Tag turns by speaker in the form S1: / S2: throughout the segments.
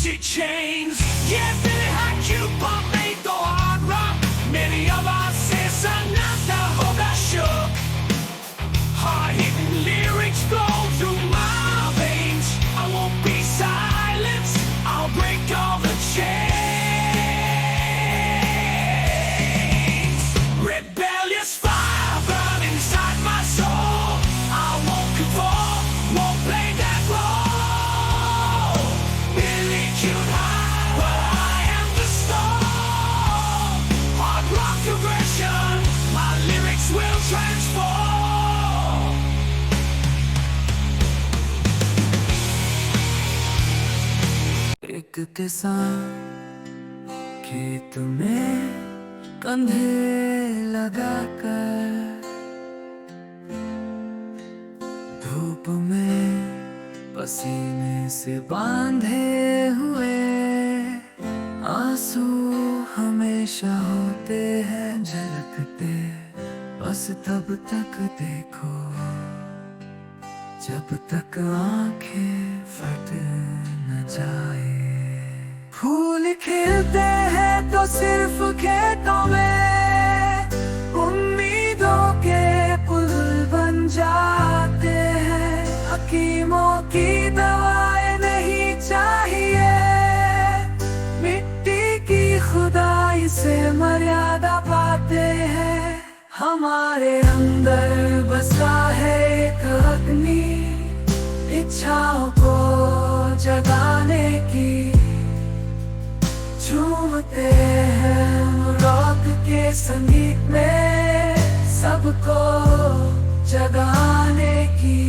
S1: she chains. Yeah, Billy had Cupid made the hard rock. Many of our says not the whole got shook. Hard-hitting lyrics flow through my veins. I won't be silenced, I'll break all the chains. Rebellious fire burn inside my soul. I won't conform, won't play that role. Billy cute high, but I am the storm. Hard rock aggression, my lyrics will transform.
S2: एक किसान खेत में कंधे लगाकर धूप में पसीने से बांधे हुए आंसू हमेशा होते हैं झलकते, बस तब तक देखो जब तक आंखें फट न जाए। फूल खिलते हैं तो सिर्फ खेतों में, उम्मीदों के पुल बन जाते हैं। हकीमों की दवाएं नहीं चाहिए, मिट्टी की खुदाई से मर्यादा पाते हैं। हमारे अंदर बसा है एक अग्नि, इच्छाओं को जगाने की। झूमते हैं रॉक के संगीत में, सबको जगाने की।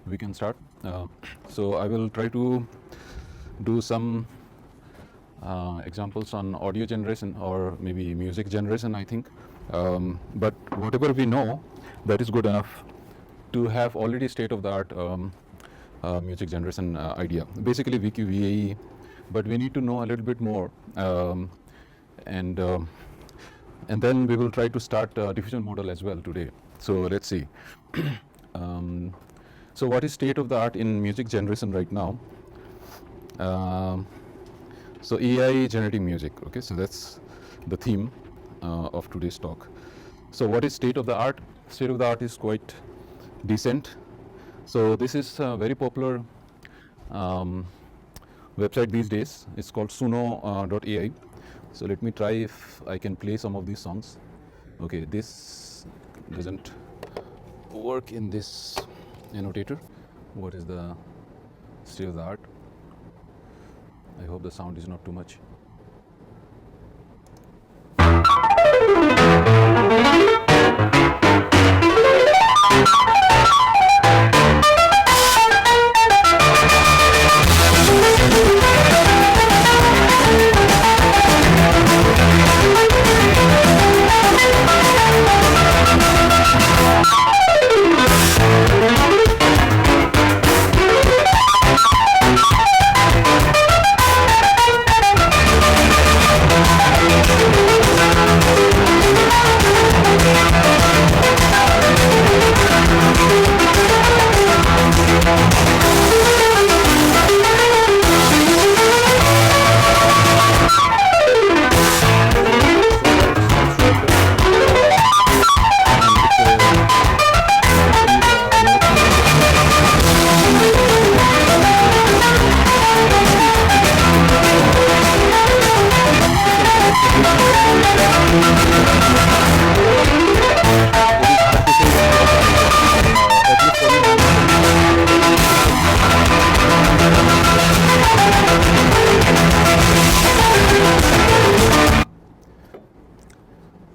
S3: We can start. So I will try to do some examples on audio generation or maybe music generation, I think. But whatever we know, that is good enough to have already state-of-the-art music generation idea. Basically VQ, VAE, but we need to know a little bit more. And then we will try to start diffusion model as well today. So let's see. So what is state of the art in music generation right now? So AI generating music, okay, so that's the theme of today's talk. So what is state of the art? State of the art is quite decent. So this is a very popular website these days. It's called suno.ai. So let me try if I can play some of these songs. Okay, this doesn't work in this annotator. What is the state of the art? I hope the sound is not too much.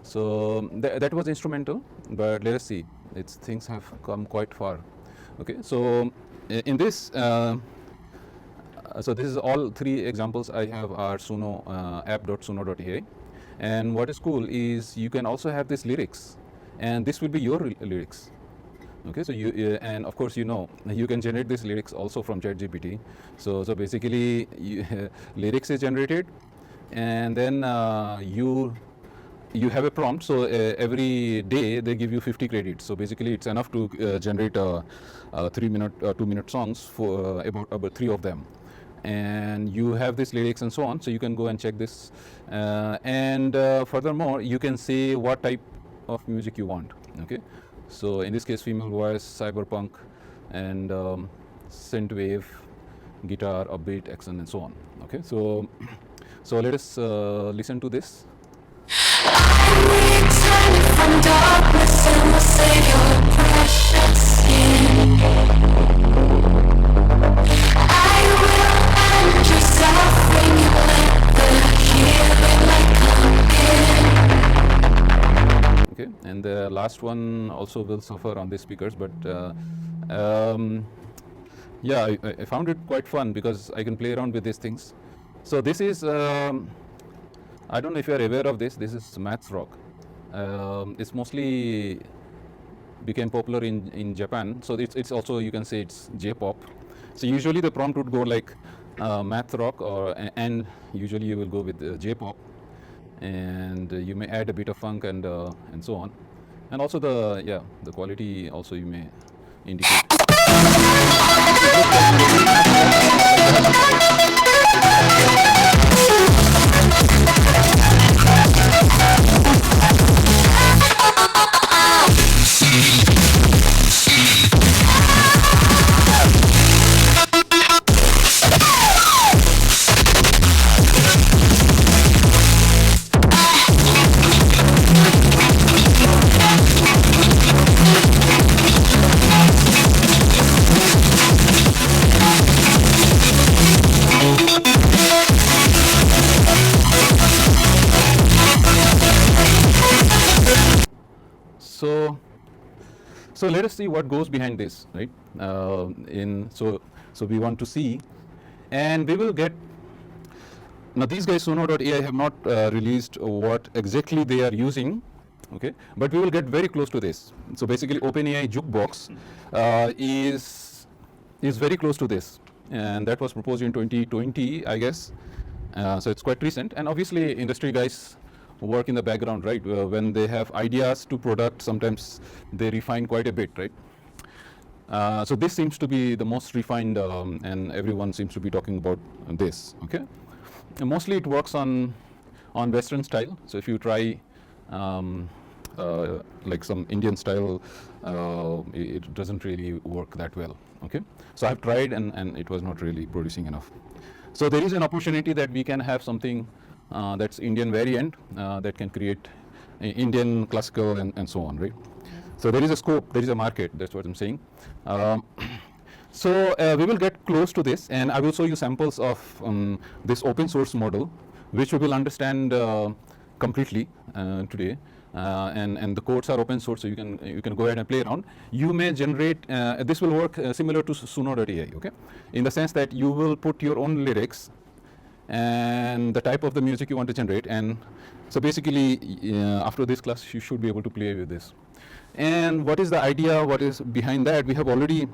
S3: So that was instrumental, but let us see. Things have come quite far. Okay, so in this So this is all three examples I have are Suno app.suno.ai, and what is cool is you can also have these lyrics, and this will be your lyrics. Okay, so you and of course you can generate these lyrics also from ChatGPT. So basically lyrics is generated, and then you have a prompt. So every day they give you 50 credits. So basically it's enough to generate 3-minute 2-minute songs for about 3 of them, and you have these lyrics and so on. So you can go and check this, and furthermore you can say what type of music you want. Okay, so in this case female voice, cyberpunk, and synthwave, guitar, upbeat, accent, and so on. Okay, so let us listen to this.
S1: Return from darkness and will save your precious skin. I will end your suffering. You let the healing light come in.
S3: Okay, and the last one also will suffer on the speakers, but yeah, I found it quite fun because I can play around with these things. So this is I don't know if you are aware of this. This is maths rock. It's mostly became popular in Japan. So it's also, you can say it's J-pop. So usually the prompt would go like math rock, and usually you will go with J-pop, and you may add a bit of funk and so on, and also the quality also you may indicate. So let us see what goes behind this, right? So we want to see, and we will get. Now these guys Suno.ai have not released what exactly they are using, okay? But we will get very close to this. So basically, OpenAI Jukebox is very close to this, and that was proposed in 2020, I guess. So it's quite recent, and obviously industry guys work in the background, right? When they have ideas to product, sometimes they refine quite a bit, right? So this seems to be the most refined, and everyone seems to be talking about this, okay? And mostly it works on Western style. So if you try like some Indian style, it doesn't really work that well, okay? So I've tried, and it was not really producing enough. So there is an opportunity that we can have something that's Indian variant that can create Indian classical and so on, right? So there is a scope, there is a market, that's what I'm saying. So we will get close to this, and I will show you samples of this open source model, which we will understand completely today. And the codes are open source, so you can go ahead and play around. You may generate, this will work similar to Suno.ai, okay? In the sense that you will put your own lyrics and the type of the music you want to generate, and so basically after this class you should be able to play with this. And what is the idea, what is behind that, we have already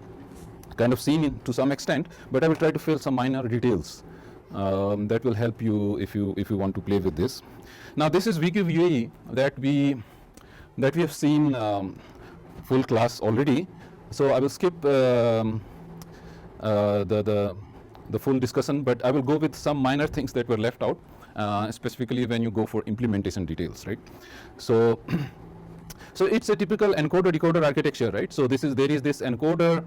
S3: kind of seen it to some extent, but I will try to fill some minor details that will help you if you want to play with this. Now this is VQ UAE that we have seen full class already, so I will skip the full discussion, but I will go with some minor things that were left out, specifically when you go for implementation details, right? So so it's a typical encoder-decoder architecture, right? So there is this encoder.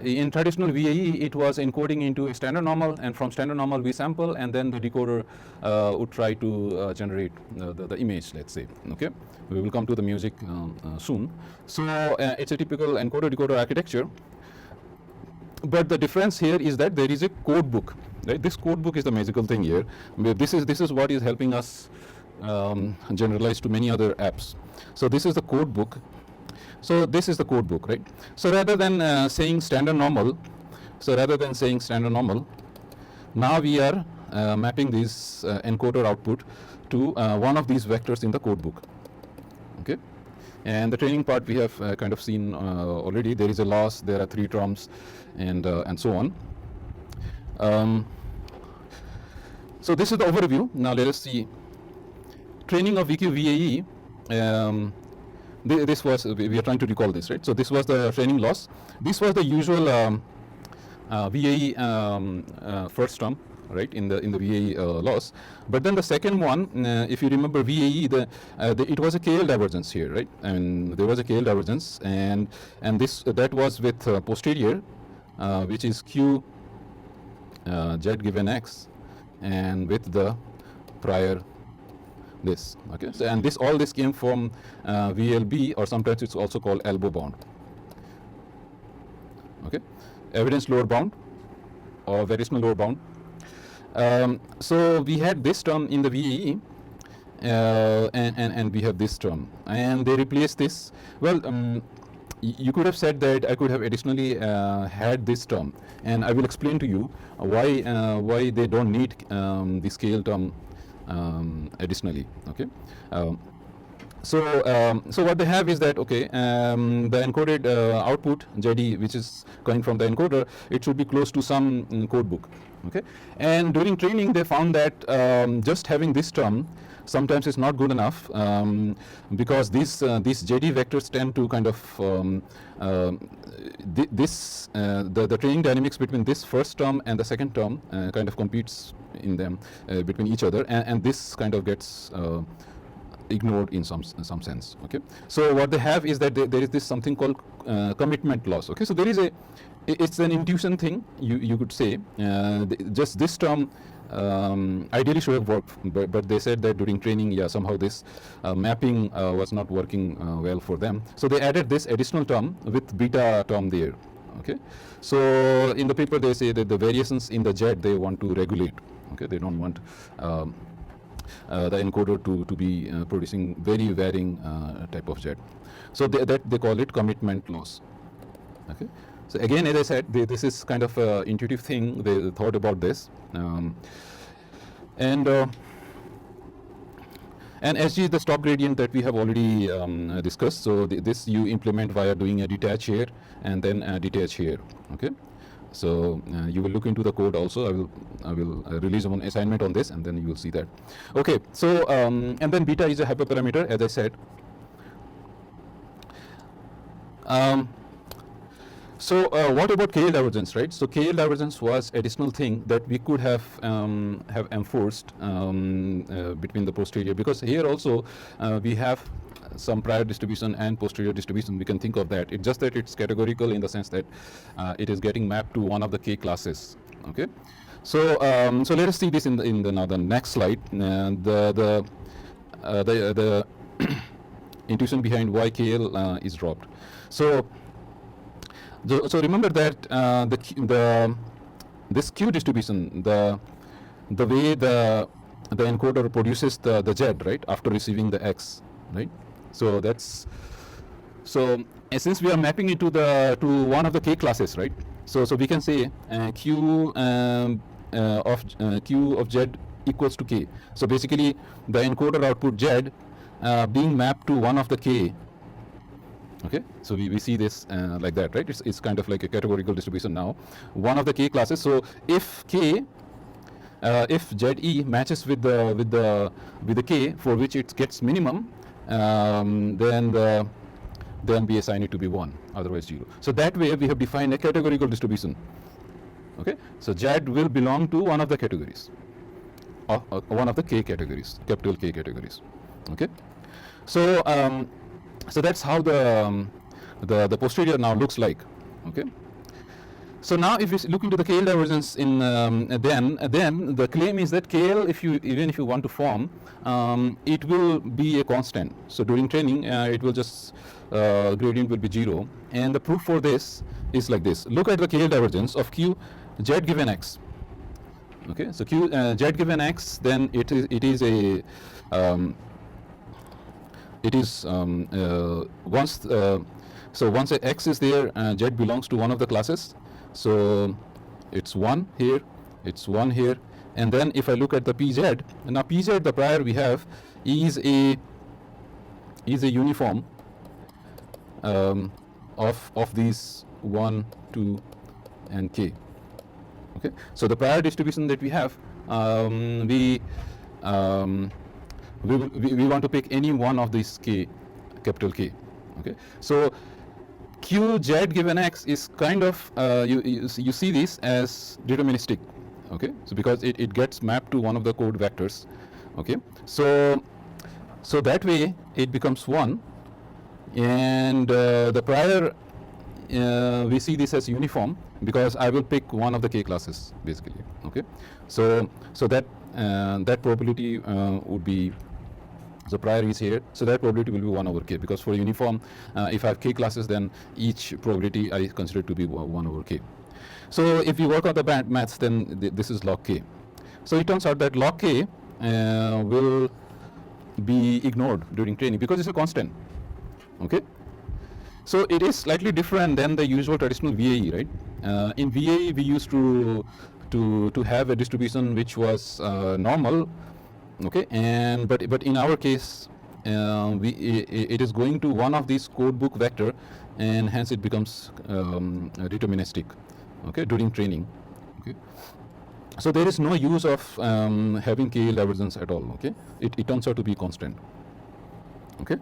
S3: In traditional VAE, it was encoding into a standard normal, and from standard normal we sample, and then the decoder would try to generate the image, let's say, okay? We will come to the music soon. So it's a typical encoder-decoder architecture. But the difference here is that there is a code book, right? This code book is the magical thing here. This is what is helping us generalize to many other apps. So this is the code book. So this is the code book, right? So rather than saying standard normal, So rather than saying standard normal, now we are mapping this encoder output to one of these vectors in the code book. Okay, and the training part we have kind of seen already. There is a loss, there are 3 terms, and so on. So this is the overview. Now let us see training of VQ VAE. This was, we are trying to recall this, right? So this was the training loss. This was the usual VAE first term, right, in the VAE loss. But then the second one, if you remember VAE, it was a KL divergence here, right? And there was a KL divergence, and that was with posterior, which is Q Z given X, and with the prior this. Okay, so and all this came from VLB, or sometimes it's also called elbow bound. Okay, evidence lower bound or variational lower bound. So we had this term in the VAE, and we have this term, and they replaced this. Well, you could have said that I could have additionally had this term, and I will explain to you why they don't need the scale term additionally. Okay, so what they have is that, okay, the encoded output ZE, which is coming from the encoder, it should be close to some code book. Okay, and during training they found that just having this term sometimes is not good enough, because these ZD vectors tend to kind of the training dynamics between this first term and the second term kind of competes in them between each other, and this kind of gets ignored in some sense. Okay, so what they have is that there is this something called commitment loss. Okay, so there is it's an intuition thing, you could say. Just this term ideally should have worked, but they said that during training, yeah, somehow this mapping was not working well for them. So they added this additional term with beta term there. Okay, so in the paper they say that the variations in the jet they want to regulate. Okay, they don't want the encoder to be producing very varying type of jet. So they call it commitment loss. Okay, so again, as I said, this is kind of an intuitive thing. They thought about this, and SG is the stop gradient that we have already discussed. So this you implement via doing a detach here and then a detach here. Okay, so you will look into the code also. I will release one assignment on this, and then you will see that. Okay, so and then beta is a hyperparameter, as I said. So what about KL divergence, right? So KL divergence was additional thing that we could have enforced between the posterior, because here also we have some prior distribution and posterior distribution. We can think of that. It's just that it's categorical in the sense that it is getting mapped to one of the K classes. Okay, so so let us see this in the next slide. The intuition behind why KL is dropped. So remember that this Q distribution, the way the encoder produces the Z, right, after receiving the X, right? So that's since we are mapping it to one of the K classes, right? So we can say Q of Z equals to K. So basically the encoder output Z being mapped to one of the K. Okay, so we see this like that, right? It's kind of like a categorical distribution now, one of the K classes. So if K, if ZE matches with the K for which it gets minimum, then we assign it to be 1, otherwise 0. So that way we have defined a categorical distribution. Okay, so Z will belong to one of the categories, one of the K categories, capital K categories. Okay, so so that's how the posterior now looks like. Okay, so now if we look into the KL divergence in then the claim is that KL, even if you want to form, it will be a constant. So during training it will just gradient will be 0, and the proof for this is like this. Look at the KL divergence of Q Z given X. Okay, so Q Z given X, then it is a once once a X is there, Z belongs to one of the classes. So it's 1 here, it's 1 here, and then if I look at the PZ, now PZ, the prior we have is a uniform of these 1, 2, and k. Okay, so the prior distribution that we have, we want to pick any one of these k, capital K. Okay, so Qz given x is kind of you see this as deterministic. Okay, so because it gets mapped to one of the code vectors. Okay, so that way it becomes 1, and the prior we see this as uniform because I will pick one of the k classes basically. Okay, so that probability would be, the prior is here, so that probability will be 1 over k, because for uniform, if I have k classes, then each probability I consider to be 1 over k. So if we work on the maths, then this is log k. So it turns out that log k will be ignored during training because it's a constant. Okay, so it is slightly different than the usual traditional VAE, right? In VAE, we used to have a distribution which was normal. Okay, and but in our case, it is going to one of these codebook vector, and hence it becomes deterministic. Okay, during training. Okay, so there is no use of having KL divergence at all. Okay, it turns out to be constant. Okay,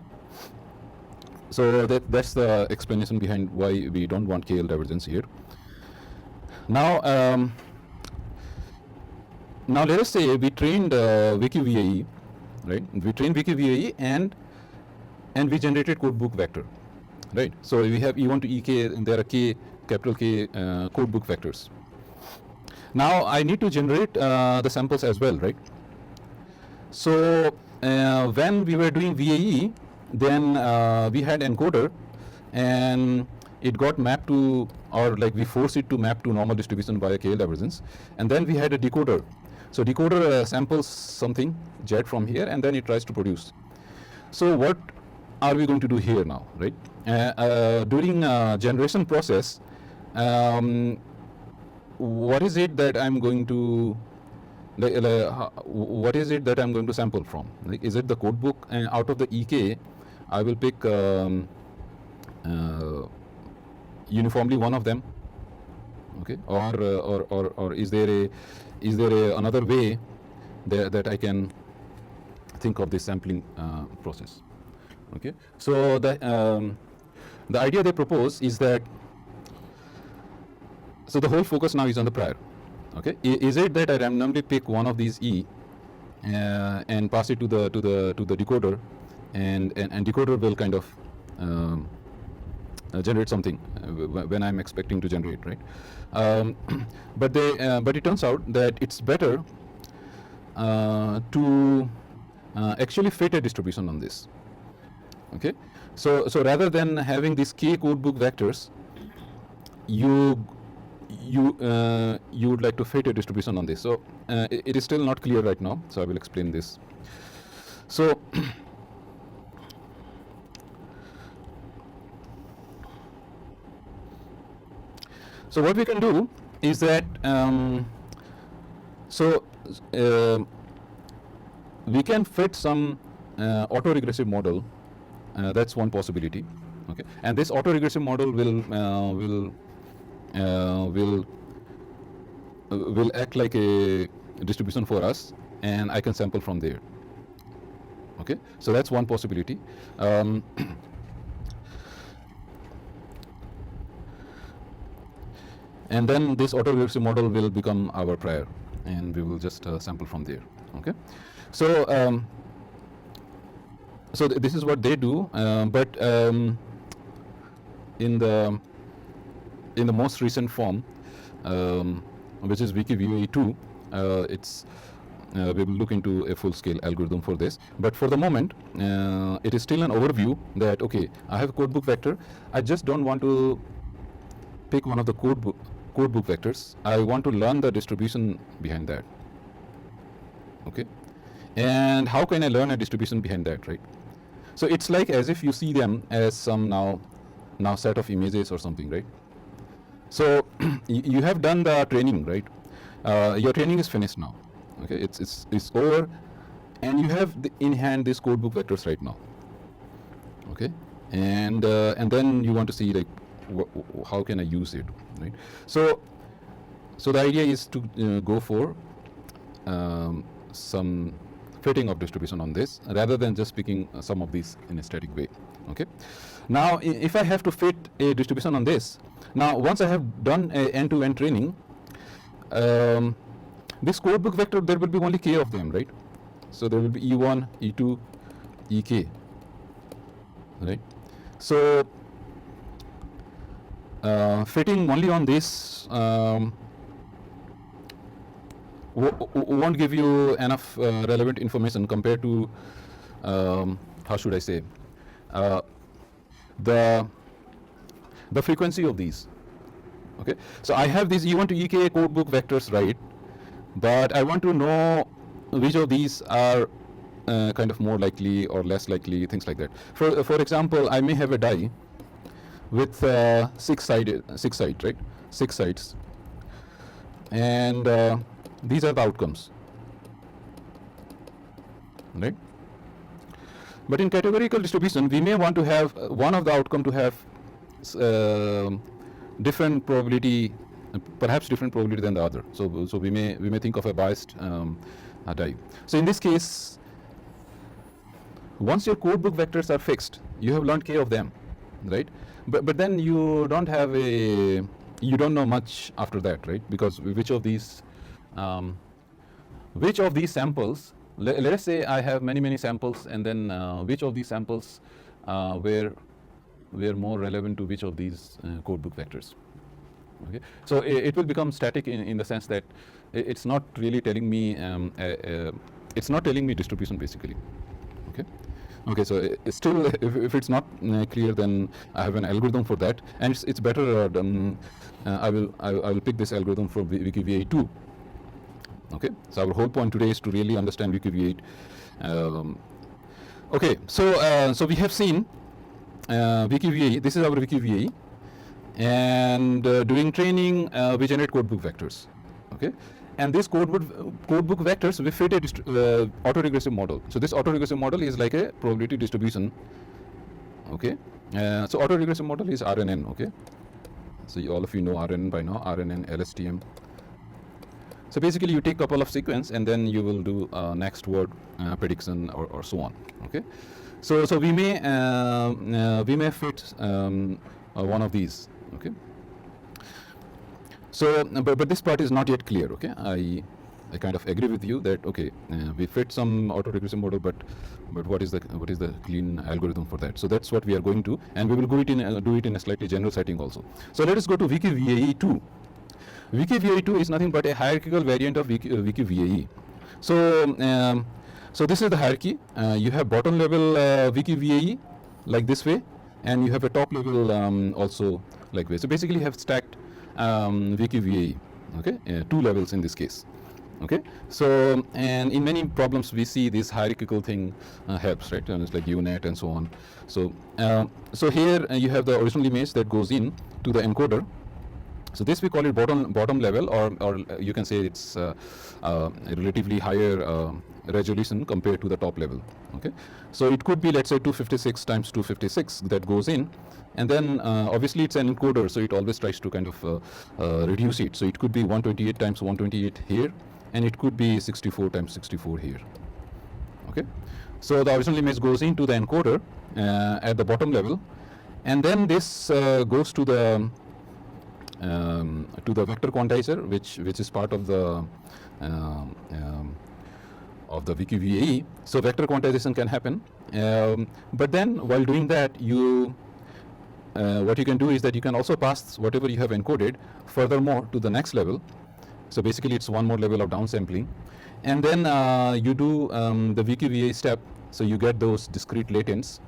S3: so that's the explanation behind why we don't want KL divergence here. Now. Now let us say we trained VQVAE, right? We trained VQVAE and we generated codebook vector, right? So we have E1 to EK, and there are K, capital K codebook vectors. Now I need to generate the samples as well, right? So when we were doing VAE, then we had encoder, and it got mapped to, or like we forced it to map to normal distribution by a KL divergence, and then we had a decoder. So decoder samples something Z from here, and then it tries to produce. So what are we going to do here now, right? During generation process, what is it that I'm going to what is it that I'm going to sample from? Like, is it the codebook? And out of the EK, I will pick uniformly one of them. Okay, or is there another way that I can think of this sampling process? Okay, so the idea they propose is that, so the whole focus now is on the prior. Okay, is it that I randomly pick one of these E and pass it to the decoder, and decoder will kind of generate something when I'm expecting to generate, right? But it turns out that it's better to actually fit a distribution on this. Okay, so rather than having these K codebook vectors, you would like to fit a distribution on this. So it is still not clear right now, so I will explain this. So so what we can do is that we can fit some autoregressive model. That's one possibility. Okay, and this autoregressive model will act like a distribution for us, and I can sample from there. Okay, so that's one possibility. And then this autoregressive model will become our prior, and we will just sample from there. Okay, so this is what they do, but in the most recent form, which is VQVAE2, it's we will look into a full-scale algorithm for this. But for the moment, it is still an overview that, okay, I have a codebook vector. I just don't want to pick one of the codebook vectors. I want to learn the distribution behind that. Okay, and how can I learn a distribution behind that, right? So it's like as if you see them as some now set of images or something, right? So you have done the training, right? Your training is finished now. Okay, it's over, and you have in hand these codebook vectors right now. Okay, and then you want to see like how can I use it, right? So the idea is to go for some fitting of distribution on this rather than just picking some of these in a static way. Okay, now if I have to fit a distribution on this, now once I have done a end-to-end training, this codebook vector, there will be only k of them, right? So there will be E1, E2, EK, right? So fitting only on this won't give you enough relevant information compared to how should I say the frequency of these. Okay, so I have these E1 to EK codebook vectors, right? But I want to know which of these are kind of more likely or less likely, things like that. For example, I may have a die with six sides, right? 6 sides, and these are the outcomes, right? But in categorical distribution, we may want to have one of the outcome to have different probability, perhaps different probability than the other. So we may think of a biased die. So in this case, once your codebook vectors are fixed, you have learned k of them, right? But then you don't have you don't know much after that, right? Because which of these samples, let us say I have many samples, and then which of these samples were more relevant to which of these codebook vectors. Okay, so it will become static in the sense that it's not really telling me it's not telling me distribution basically. Okay, so it's still, if it's not clear, then I have an algorithm for that, and it's better. I will pick this algorithm from WikiVA2. Okay, so our whole point today is to really understand WikiVA8. Okay, so we have seen WikiVA. This is our WikiVA, and during training we generate codebook vectors. Okay, and these codebook vectors, we fit a autoregressive model. So this autoregressive model is like a probability distribution. Okay, so autoregressive model is RNN. Okay, so all of you know RNN by now, RNN, LSTM. So basically you take a couple of sequence and then you will do next word prediction or so on. Okay, so we may fit one of these. Okay, so but this part is not yet clear. Okay, I kind of agree with you that okay, we fit some autoregressive model, but what is the clean algorithm for that? So that's what we are going to, and we will do it in a slightly general setting also. So let us go to WikiVA2. WikiVA2 is nothing but a hierarchical variant of WikiVA. So this is the hierarchy. You have bottom level WikiVA like this way, and you have a top level also like this. So basically you have stacked WikiVA, okay, 2 levels in this case. Okay, so and in many problems we see this hierarchical thing helps, right? And it's like UNet and so on. So so here you have the original image that goes in to the encoder. So this we call it bottom level, or you can say it's a relatively higher resolution compared to the top level. Okay, so it could be, let's say, 256 times 256 that goes in, and then obviously it's an encoder, so it always tries to kind of reduce it. So it could be 128 times 128 here, and it could be 64 times 64 here. Okay, so the original image goes into the encoder at the bottom level, and then this goes to the vector quantizer, which is part of the WikiVA. So vector quantization can happen, but then while doing that, you what you can do is that you can also pass whatever you have encoded furthermore to the next level. So basically it's one more level of downsampling, and then you do the WikiVA step, so you get those discrete latents.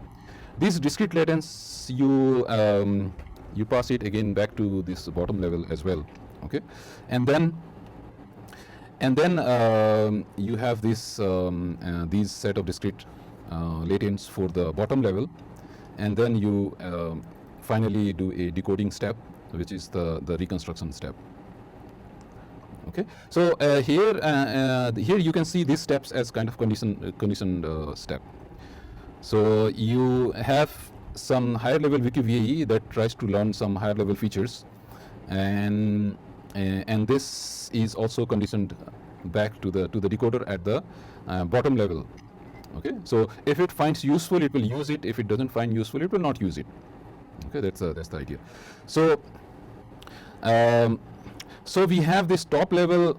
S3: These discrete latents you pass it again back to this bottom level as well. Okay, and then you have this these set of discrete latents for the bottom level, and then you finally do a decoding step which is the reconstruction step. Okay, so here you can see these steps as kind of conditioned step. So you have some higher level wiki VAE that tries to learn some higher level features, and this is also conditioned back to the decoder at the bottom level. Okay, so if it finds useful, it will use it. If it doesn't find useful, it will not use it. Okay, that's the idea. So so we have this top level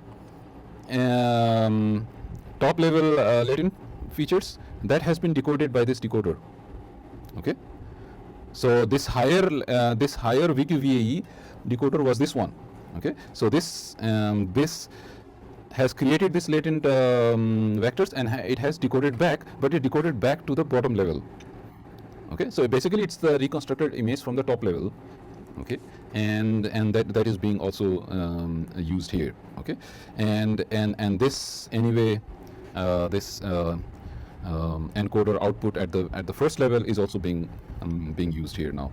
S3: latent features that has been decoded by this decoder. Okay, so this higher wiki VAE decoder was this one. Okay, so this has created this latent vectors, and it has decoded back, but it decoded back to the bottom level. Okay, so basically it's the reconstructed image from the top level. Okay, and that is being also used here. Okay, and this anyway, this encoder output at the first level is also being used here now.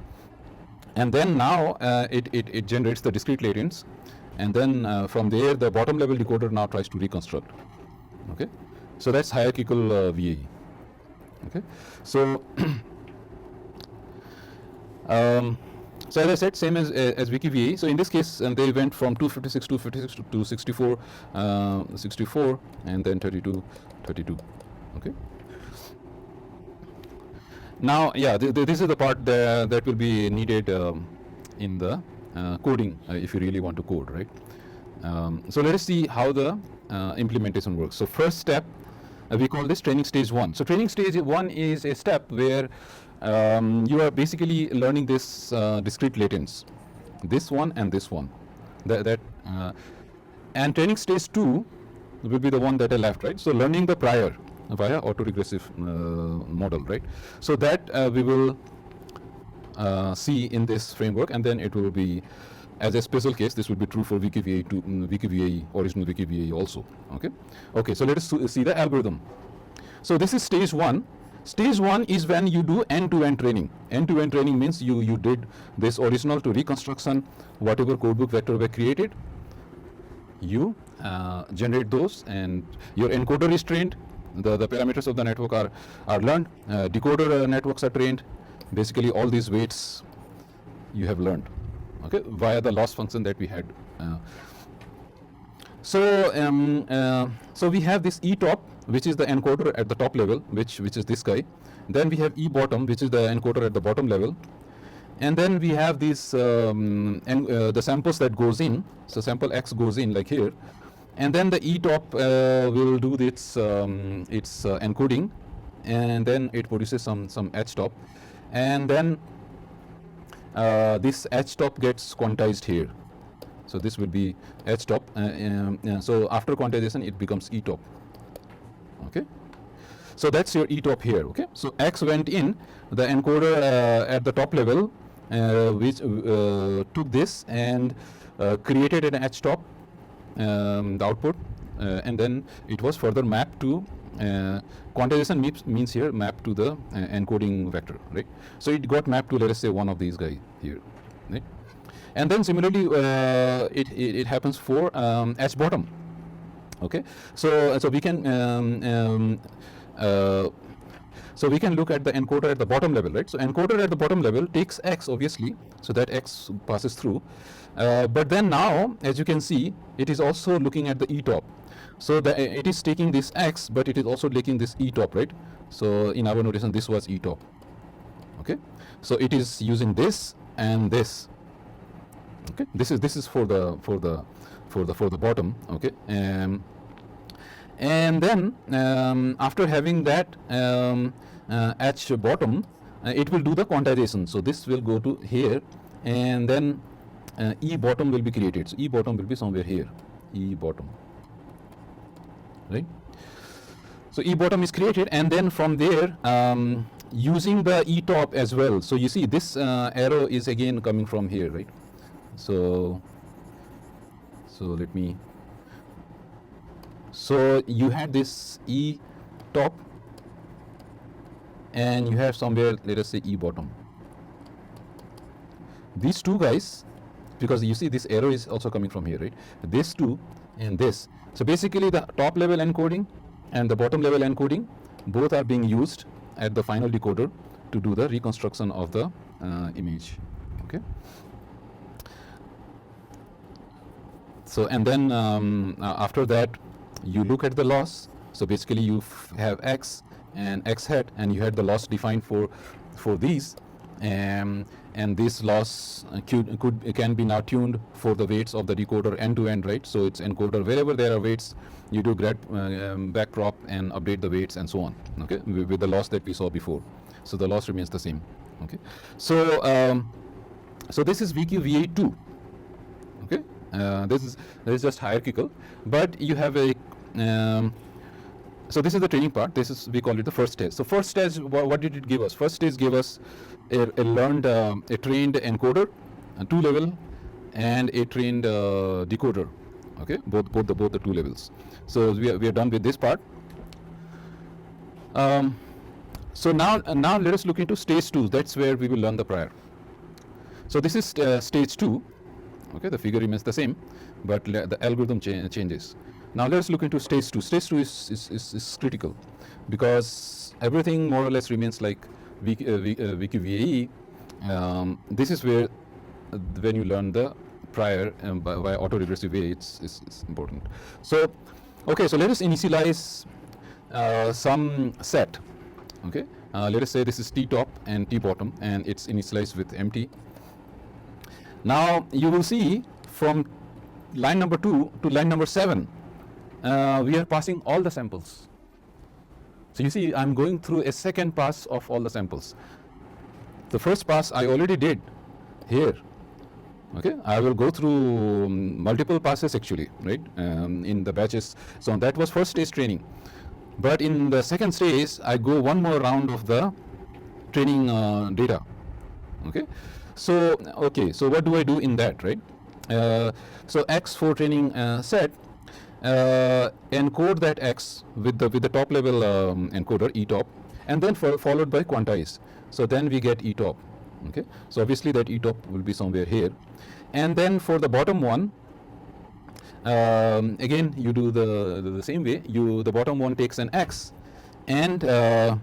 S3: And then now it generates the discrete latents, and then from there the bottom level decoder now tries to reconstruct. Okay, so that's hierarchical VAE. Okay, so so as I said, same as wiki VAE. So in this case, they went from 256 to 64, 64, and then 32. Okay. Now, yeah, this is the part that will be needed in the coding if you really want to code, right? So let us see how the implementation works. So first step, we call this training stage 1. So training stage 1 is a step where you are basically learning this discrete latents, this one and this one. And training stage 2 will be the one that I left, right? So learning the prior via autoregressive model, right? So that we will see in this framework, and then it will be, as a special case, this will be true for wiki VAE to wiki VAE, original wiki VAE also. Okay. Okay. So let us see the algorithm. So this is stage 1. Stage 1 is when you do end-to-end training. End-to-end training means you did this original to reconstruction, whatever codebook vector were created, you generate those, and your encoder is trained. The parameters of the network are learned. Decoder networks are trained. Basically, all these weights you have learned, okay, via the loss function that we had. So we have this E top, which is the encoder at the top level, which is this guy. Then we have E bottom, which is the encoder at the bottom level. And then we have these the samples that goes in. So sample X goes in like here, and then the E top will do its encoding, and then it produces some H top, and then this H top gets quantized here. So this will be H top. So after quantization, it becomes E top. Okay. So that's your E top here. Okay. So X went in, the encoder at the top level, which took this and created an H top, the output, and then it was further mapped to quantization means here mapped to the encoding vector, right? So it got mapped to, let us say, one of these guys here, right? And then similarly, it happens for H bottom. Okay, so we can look at the encoder at the bottom level, right? So encoder at the bottom level takes X, obviously, so that X passes through. But then now, as you can see, it is also looking at the E top. So it is taking this X, but it is also taking this E top, right? So in our notation, this was E top. Okay, so it is using this and this. Okay, this is for the bottom. Okay, and then after having that H bottom, it will do the quantization. So this will go to here, and then E bottom will be created. So E bottom will be somewhere here. E bottom, right? So E bottom is created, and then from there, using the E top as well. So you see this arrow is again coming from here, right? So let me. So you had this E top, and you have somewhere, let us say, E bottom. These two guys because you see this arrow is also coming from here, right? This two and this. So basically the top level encoding and the bottom level encoding both are being used at the final decoder to do the reconstruction of the image. Okay. So and then after that you look at the loss. So basically you have x and x hat, and you had the loss defined for these, and this loss can be now tuned for the weights of the decoder end to end, right? So it's encoder wherever there are weights, you do backdrop and update the weights and so on. Okay, with the loss that we saw before. So the loss remains the same. Okay, so so this is VQ-VA2. Okay, this is just hierarchical, but you have a so this is the training part. This is, we call it the first stage. So first stage, what did it give us? First stage gave us a trained encoder, 2 level, and a trained decoder. Okay, both the 2 levels. So we are done with this part. So now let us look into stage 2. That's where we will learn the prior. So this is stage 2. Okay, the figure remains the same, but the algorithm changes. Now let us look into stage 2. Stage 2 is critical, because everything more or less remains like VQ-VAE. This is where when you learn the prior by auto-regressive way, it's important. So okay, so let us initialize some set. Okay, let us say this is T top and T bottom, and it's initialized with empty. Now you will see from line number 2 to line number 7, we are passing all the samples. So you see, I'm going through a second pass of all the samples. The first pass I already did here. Okay, I will go through multiple passes actually, right, in the batches. So that was first stage training. But in the second stage, I go one more round of the training data. Okay, so what do I do in that, right? So X for training set, encode that X with the top level encoder E top, and then followed by quantize. So then we get E top. Okay, so obviously that E top will be somewhere here, and then for the bottom one, again you do the same way. The bottom one takes an X and the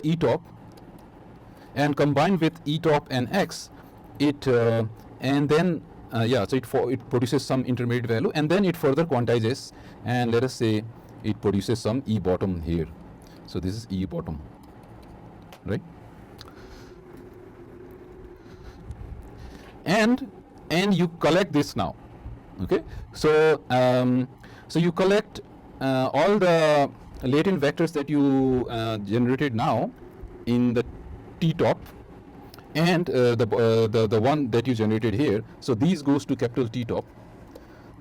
S3: E top, and combined with E top and X, it and then so it produces some intermediate value, and then it further quantizes, and let us say it produces some E bottom here. So this is E bottom, right? And you collect this now. Okay, so so you collect all the latent vectors that you generated now in the T top, and the one that you generated here. So these goes to capital T top,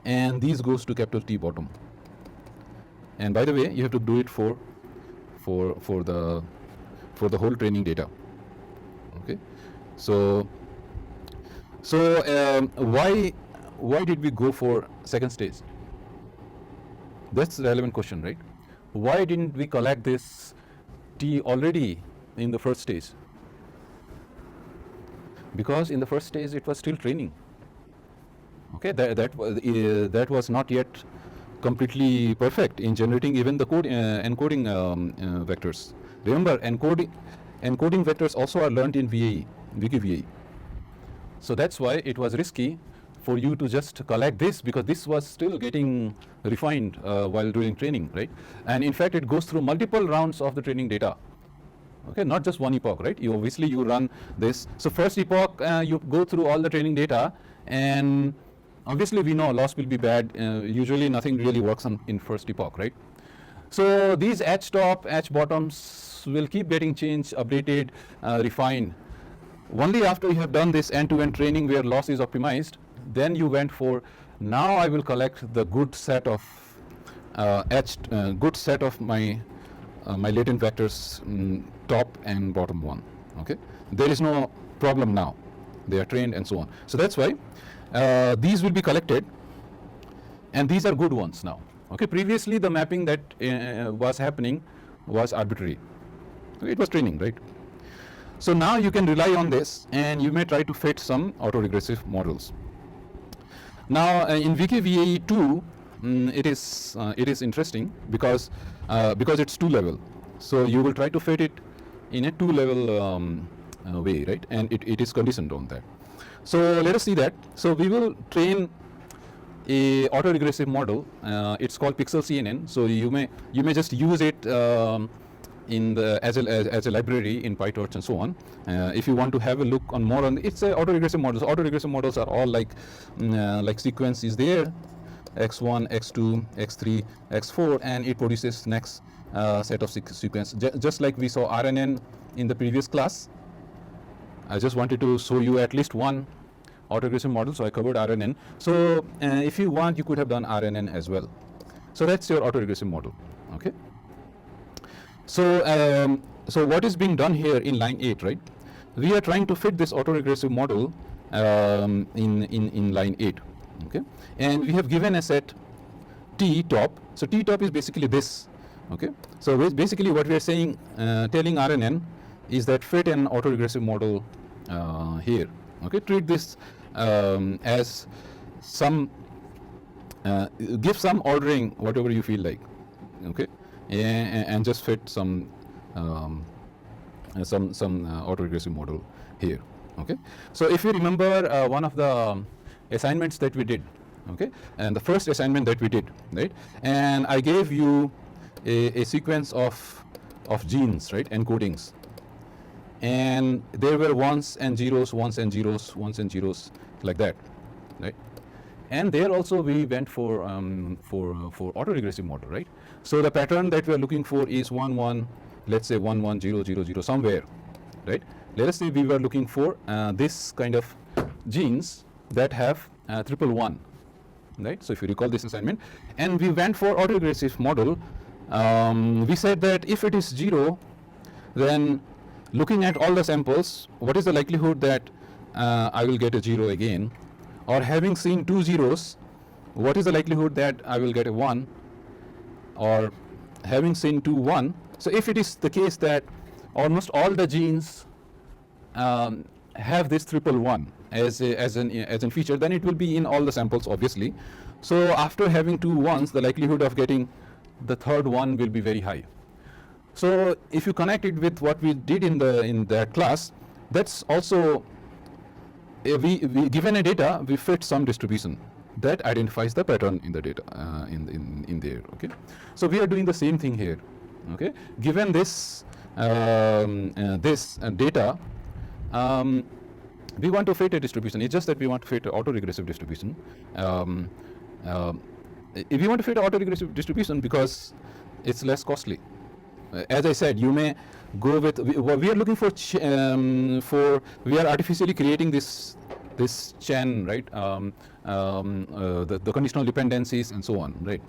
S3: and these goes to capital T bottom. And by the way, you have to do it for the whole training data. Okay, so why did we go for second stage? That's the relevant question, right? Why didn't we collect this T already in the first stage? Because in the first stage it was still training. Okay, that was not yet completely perfect in generating even the code encoding vectors. Remember, encoding vectors also are learned in VQ-VAE. So that's why it was risky for you to just collect this, because this was still getting refined while doing training, right? And in fact, it goes through multiple rounds of the training data. Okay, not just one epoch, right? You run this. So first epoch, you go through all the training data, and obviously we know loss will be bad. Usually nothing really works in first epoch, right? So these H top, H bottoms will keep getting changed, updated, refined. Only after you have done this end-to-end training where loss is optimized, then you went for, now I will collect the good set of good set of my latent vectors, top and bottom one. Okay, there is no problem now. They are trained and so on. So that's why these will be collected, and these are good ones now. Okay, previously the mapping that was happening was arbitrary. It was training, right? So now you can rely on this, and you may try to fit some autoregressive models. Now in VKVAE2, it is interesting because it's two level. So you will try to fit it in a two level way, right? And it is conditioned on that. So let us see that. So we will train a autoregressive model. It's called pixel CNN. So you may just use it in the as a library in PyTorch and so on. If you want to have a look on more on, it's a autoregressive models. Autoregressive models are all like sequence is there, x1, x2, x3, x4, and it produces next set of sequence. Just like we saw RNN in the previous class. I just wanted to show you at least one autoregressive model, so I covered RNN. So if you want, you could have done RNN as well. So that's your autoregressive model. Okay. So so what is being done here in line 8, right? We are trying to fit this autoregressive model in line 8. Okay, and we have given a set T top. So T top is basically this. Okay, so basically what we are saying, telling RNN is that fit an autoregressive model here. Okay, treat this as some give some ordering, whatever you feel like. Okay, and just fit some autoregressive model here. Okay, so if you remember one of the assignments that we did, okay, and the first assignment that we did, right, and I gave you a sequence of genes, right, encodings, and there were ones and zeros, ones and zeros, ones and zeros, like that, right? And there also we went for autoregressive model, right? So the pattern that we are looking for is 1 1, let's say 1 1 0 0 0 somewhere, right? Let us say we were looking for this kind of genes that have 111, right? So if you recall this assignment, and we went for autoregressive model, we said that if it is 0, then looking at all the samples, what is the likelihood that I will get a 0 again? Or having seen 2 zeros, what is the likelihood that I will get a 1? Or having seen 2 1. So if it is the case that almost all the genes have this 111 as an feature, then it will be in all the samples, obviously. So after having 2 1s, the likelihood of getting the third one will be very high. So if you connect it with what we did in that class, that's also we given a data, we fit some distribution that identifies the pattern in the data in there. Okay, so we are doing the same thing here. Okay, given this data, we want to fit a distribution. It's just that we want to fit an autoregressive distribution. If you want to fit an autoregressive distribution because it's less costly. As I said, you may go with, we are looking for we are artificially creating this chain, right? The conditional dependencies and so on, right?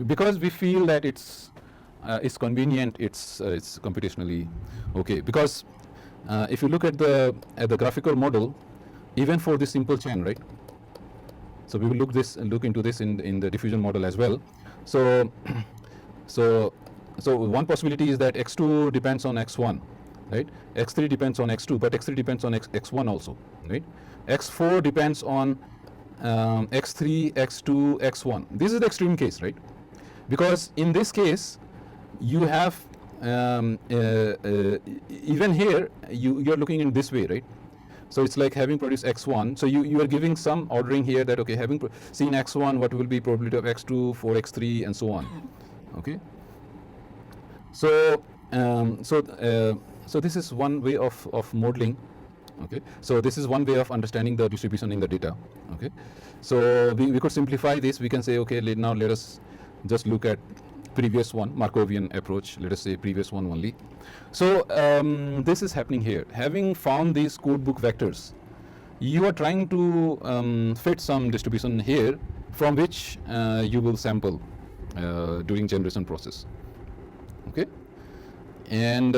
S3: Because we feel that it's convenient, it's computationally okay. Because if you look at the graphical model, even for this simple chain, right? So we will look into this in the diffusion model as well. So one possibility is that x2 depends on x1, right? x3 depends on x2, but x3 depends on x1 also, right? x4 depends on x3, x2, x1. This is the extreme case, right? Because in this case, you have even here you're looking in this way, right? So it's like having produced x1. So you are giving some ordering here that, okay, having seen x1, what will be probability of x2 for x3 and so on, okay? So so this is one way of modeling. Okay, so this is one way of understanding the distribution in the data. Okay, so we could simplify this. We can say, okay, now let us just look at previous one, Markovian approach. Let us say previous one only. So this is happening here. Having found these codebook vectors, you are trying to fit some distribution here from which you will sample during generation process. Okay, and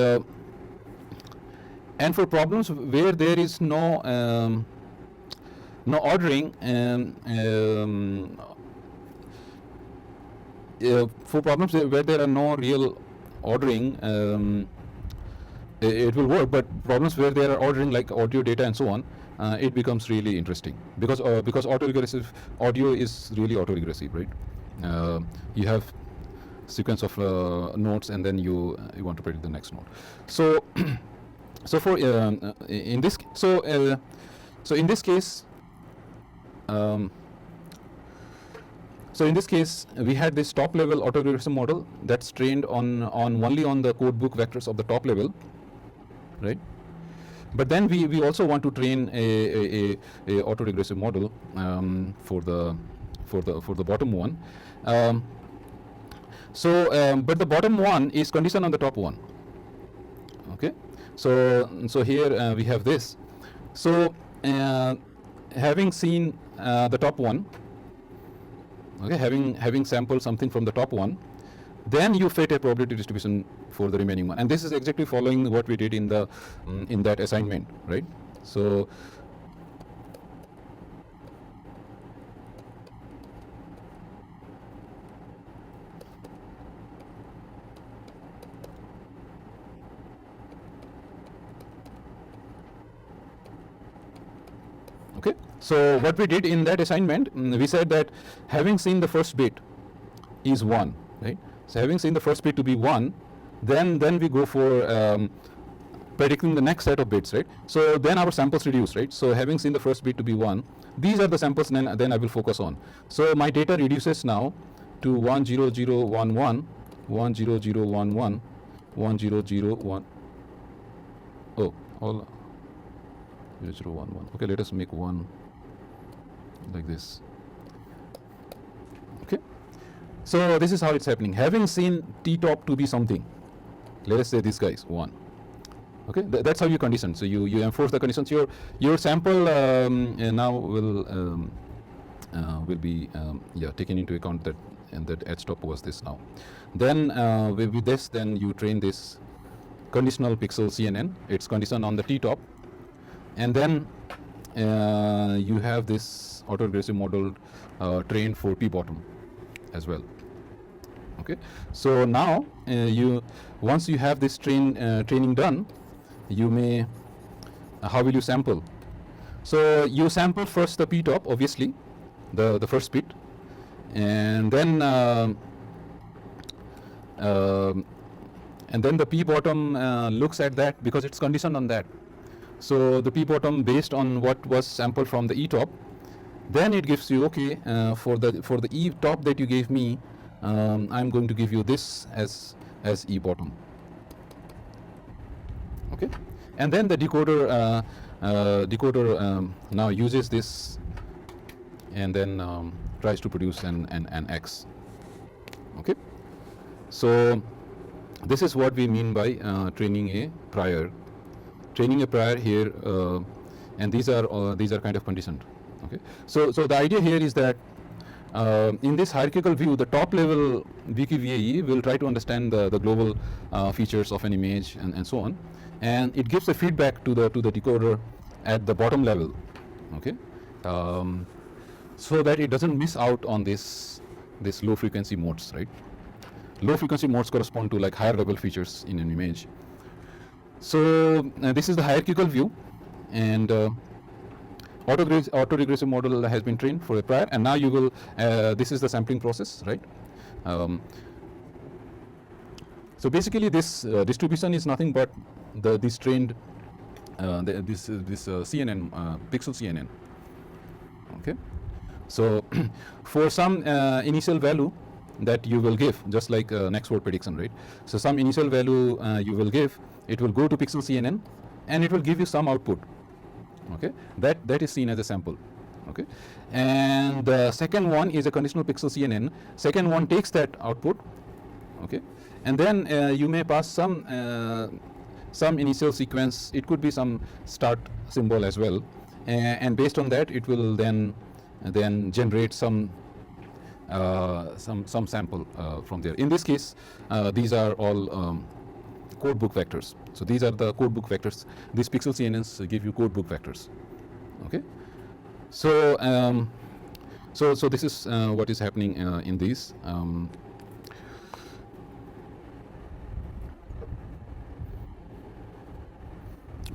S3: for problems where there is no ordering, for problems where there are no real ordering, it will work. But problems where they are ordering like audio data and so on, it becomes really interesting because autoregressive audio is really autoregressive, right? You have sequence of notes, and then you want to predict the next node. So so for in this so in this case so in this case we had this top level autoregressive model that's trained on only on the code book vectors of the top level, right? But then we also want to train a autoregressive model for the bottom one. But the bottom one is conditioned on the top one. Okay, so here we have this. So having seen the top one, okay, having sampled something from the top one, then you fit a probability distribution for the remaining one, and this is exactly following what we did in the in that assignment, right? So okay, so what we did in that assignment, we said that having seen the first bit is 1, right? So having seen the first bit to be 1, then we go for predicting the next set of bits, right? So then our samples reduce, right? So having seen the first bit to be 1, these are the samples then I will focus on. So my data reduces now to 10011, 10011, 10011. Oh, all 0011. Okay, let us make one like this. Okay, so this is how it's happening. Having seen t top to be something, let us say this guy is 1. Okay, that's how you condition. So you enforce the conditions. Your sample now will be taken into account that, and that h top was this now. Then with this, then you train this conditional pixel CNN. It's conditioned on the t top, and then you have this autoregressive model trained for p bottom as well. Okay, so now once you have this training done, you may how will you sample? So you sample first the p top, obviously the first bit, and then the p bottom looks at that because it's conditioned on that. So the p bottom based on what was sampled from the e top, then it gives you, okay, for the e top that you gave me, I'm going to give you this as e bottom. Okay, and then the decoder now uses this and then tries to produce an x. Okay, so this is what we mean by training a prior. Training a prior here, and these are kind of conditioned. Okay, so the idea here is that in this hierarchical view, the top level VQVAE will try to understand the global features of an image and so on, and it gives a feedback to the decoder at the bottom level. Okay, so that it doesn't miss out on this low frequency modes, right? Low frequency modes correspond to like higher level features in an image. So this is the hierarchical view, and autoregressive model has been trained for a prior, and now you will this is the sampling process, right? So basically this distribution is nothing but this trained this CNN pixel CNN. Okay, so for some initial value that you will give, just like next word prediction, right? So some initial value you will give, it will go to pixel CNN and it will give you some output. Okay, that is seen as a sample. Okay, and the second one is a conditional pixel CNN. Second one takes that output. Okay, and then you may pass some initial sequence. It could be some start symbol as well, and based on that, it will then generate some sample from there. In this case, these are all code book vectors. So these are the code book vectors. These pixel CNNs give you code book vectors. Okay, so so this is what is happening in these.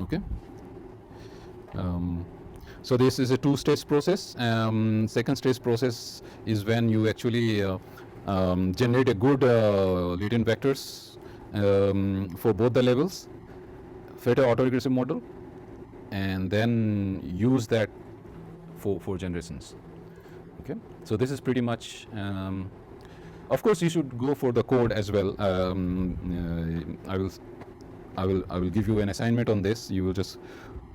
S3: Okay. So this is a two-stage process. Second stage process is when you actually generate a good latent vectors for both the levels, fit a autoregressive model, and then use that for generations. Okay, so this is pretty much. Of course, you should go for the code as well. I will give you an assignment on this. You will just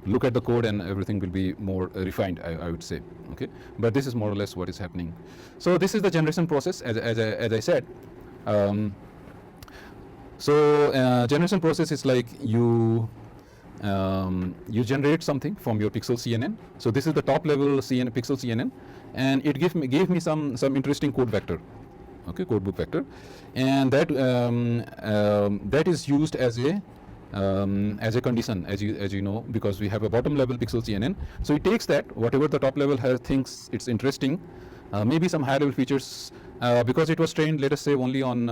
S3: look at the code and everything will be more refined, I would say. Okay, but this is more or less what is happening. So this is the generation process, as I said. Generation process is like you generate something from your pixel CNN. So this is the top level pixel CNN, and it gave me some interesting code vector. Okay, code book vector, and that is used as a condition, as you know, because we have a bottom level pixel CNN. So it takes that whatever the top level thinks it's interesting, maybe some higher level features, because it was trained, let us say, only on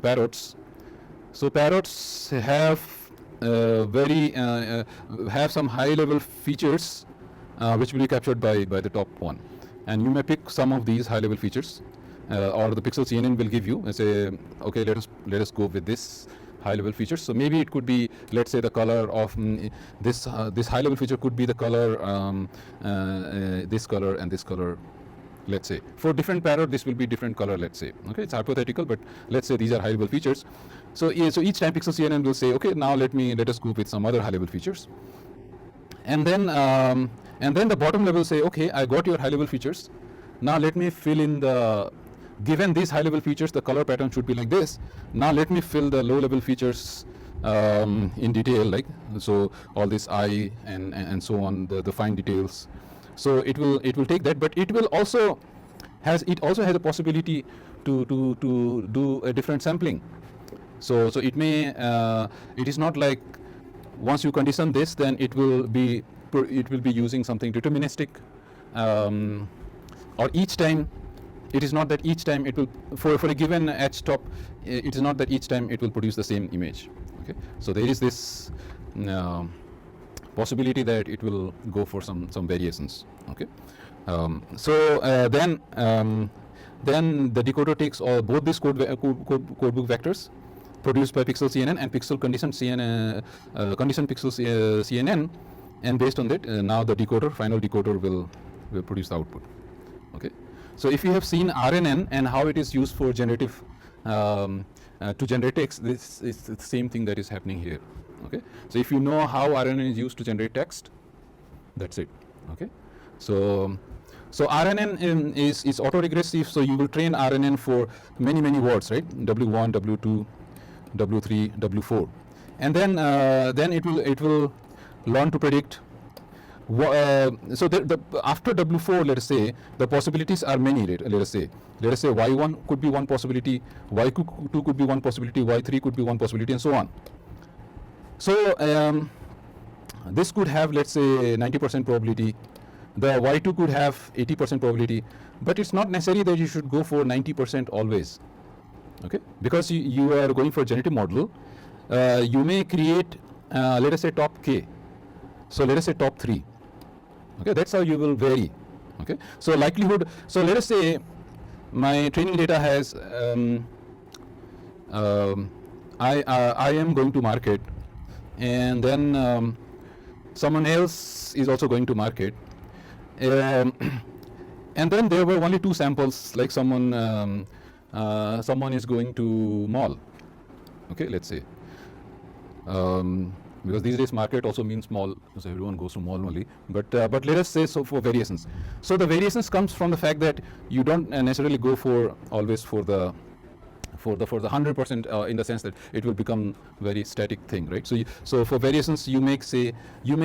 S3: parrots. So parrots have have some high level features which will be captured by the top one, and you may pick some of these high level features, or the pixel CNN will give you and say, okay, let us go with this high level features. So maybe it could be, let's say, the color of this high level feature could be the color, this color and this color. Let's say for different parrot this will be different color, let's say. Okay, it's hypothetical, but let's say these are high level features. So each time pixel CNN will say, okay, now let us go with some other high level features, and then the bottom level say, okay, I got your high level features, now let me fill in the, given these high level features the color pattern should be like this, now let me fill the low level features in detail, like so all this eye and so on, the fine details. So it will take that, but it will also has a possibility to do a different sampling. So it may it is not like once you condition this, then it will be using something deterministic, or each time it is not that each time it will for a given edge top, it is not that each time it will produce the same image. Okay, so there is this possibility that it will go for some variations. Okay, then the decoder takes both these code book vectors produced by pixel CNN and pixel conditioned CNN, conditioned pixel CNN, and based on that, now the final decoder will produce the output. Okay, so if you have seen RNN and how it is used for generative to generate text, this is the same thing that is happening here. Okay, so if you know how RNN is used to generate text, that's it. Okay, so RNN is autoregressive, so you will train RNN for many words, right? W1, W2, W3, W4, and then it will learn to predict. So after W4, let us say, the possibilities are many. Let us say Y1 could be one possibility, Y2 could be one possibility, Y3 could be one possibility, and so on. So this could have, let's say, 90% probability. The Y2 could have 80% probability, but it's not necessary that you should go for 90% always. Okay, because you are going for a generative model, you may create, let us say, top K. So let us say top 3. Okay, that's how you will vary. Okay, so likelihood. So let us say my training data has I am going to market, and then someone else is also going to market, and then there were only 2 samples, like someone is going to mall. Okay, let's say, because these days market also means mall, because everyone goes to mall only. But let us say, so for variations. So the variations comes from the fact that you don't necessarily go for always for the 100% in the sense that it will become very static thing, right? So for variations, you may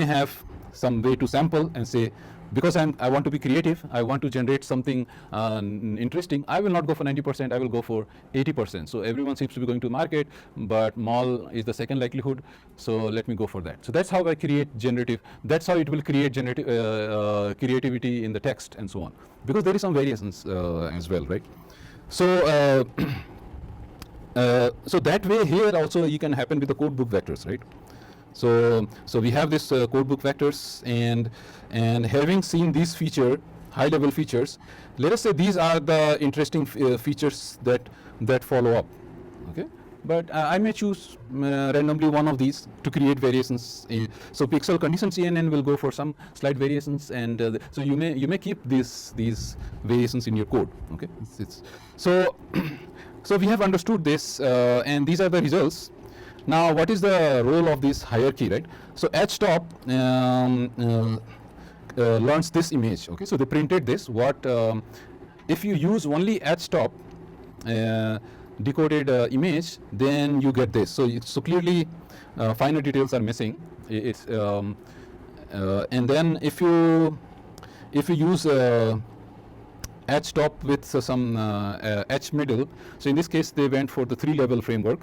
S3: have some way to sample and say, because I want to be creative, I want to generate something interesting, I will not go for 90%, I will go for 80%. So everyone seems to be going to market, but mall is the second likelihood, so let me go for that. So that's how I create generative. That's how it will create generative creativity in the text and so on, because there is some variations as well, right? So so that way here also you can happen with the code book vectors, right? So we have this codebook vectors, and having seen these high-level features, let us say these are the interesting features that follow up. Okay, but I may choose randomly one of these to create variations. So pixel condition CNN will go for some slight variations, and so you may keep these variations in your code. Okay, so so we have understood this, and these are the results. Now, what is the role of this hierarchy, right? So htop learns this image. Okay, so they printed this. If you use only htop decoded image, then you get this. So clearly finer details are missing. And then if you use htop with some h middle, so in this case they went for the 3-level framework.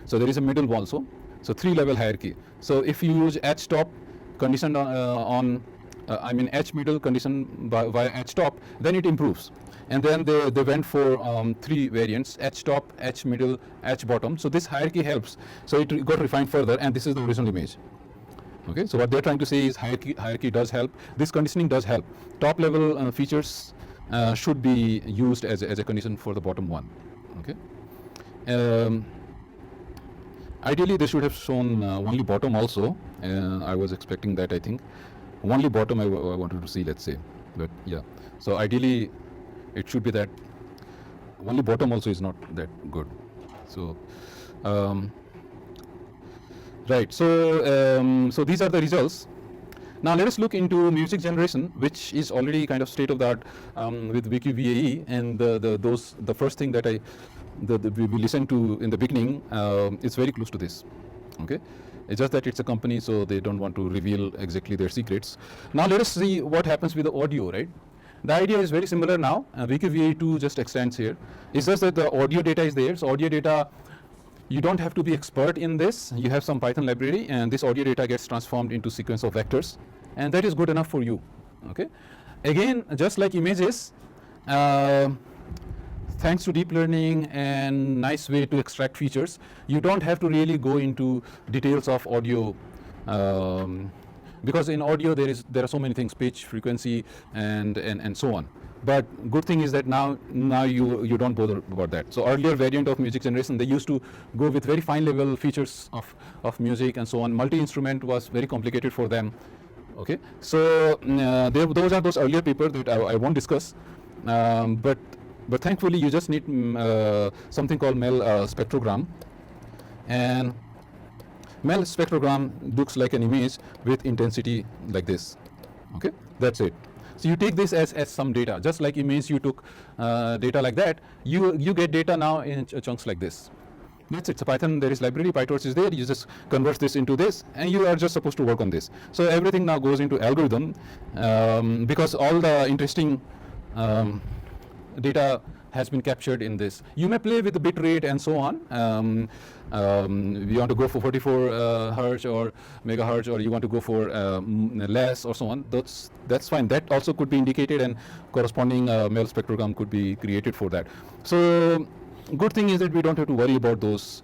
S3: So there is a middle also. So 3-level hierarchy. So if you use htop conditioned on h middle condition via htop, then it improves. And then they went for 3 variants: htop, h middle, h bottom. So this hierarchy helps. So it got refined further, and this is the original image. Okay, so what they're trying to say is hierarchy does help. This conditioning does help. Top level features should be used as a condition for the bottom one. Okay. Ideally, they should have shown only bottom also. I was expecting that. I think only bottom I wanted to see. Let's say, but yeah. So ideally, it should be that only bottom also is not that good. So right. So these are the results. Now let us look into music generation, which is already kind of state of the art with WikiVAE, and the first thing that we listened to in the beginning is very close to this. Okay, it's just that it's a company, so they don't want to reveal exactly their secrets. Now let us see what happens with the audio, right? The idea is very similar now. WikiVAE 2 just extends here. It's just that the audio data is there. So audio data, you don't have to be expert in this. You have some Python library, and this audio data gets transformed into sequence of vectors, and that is good enough for you. Okay. Again, just like images, thanks to deep learning and nice way to extract features, you don't have to really go into details of audio, because in audio there are so many things: pitch, frequency, and so on. But good thing is that now you don't bother about that. So earlier variant of music generation, they used to go with very fine level features of music and so on. Multi-instrument was very complicated for them. Okay, so those are those earlier papers that I won't discuss. But thankfully you just need something called MEL spectrogram, and MEL spectrogram looks like an image with intensity like this. Okay, that's it. So you take this as some data, just like image you took data like that, you get data now in chunks like this. That's it. So Python, there is library, PyTorch is there, you just convert this into this, and you are just supposed to work on this. So everything now goes into algorithm, because all the interesting data has been captured in this. You may play with the bit rate and so on. You want to go for 44 hertz or megahertz, or you want to go for less or so on. That's fine. That also could be indicated, and corresponding MEL spectrogram could be created for that. So good thing is that we don't have to worry about those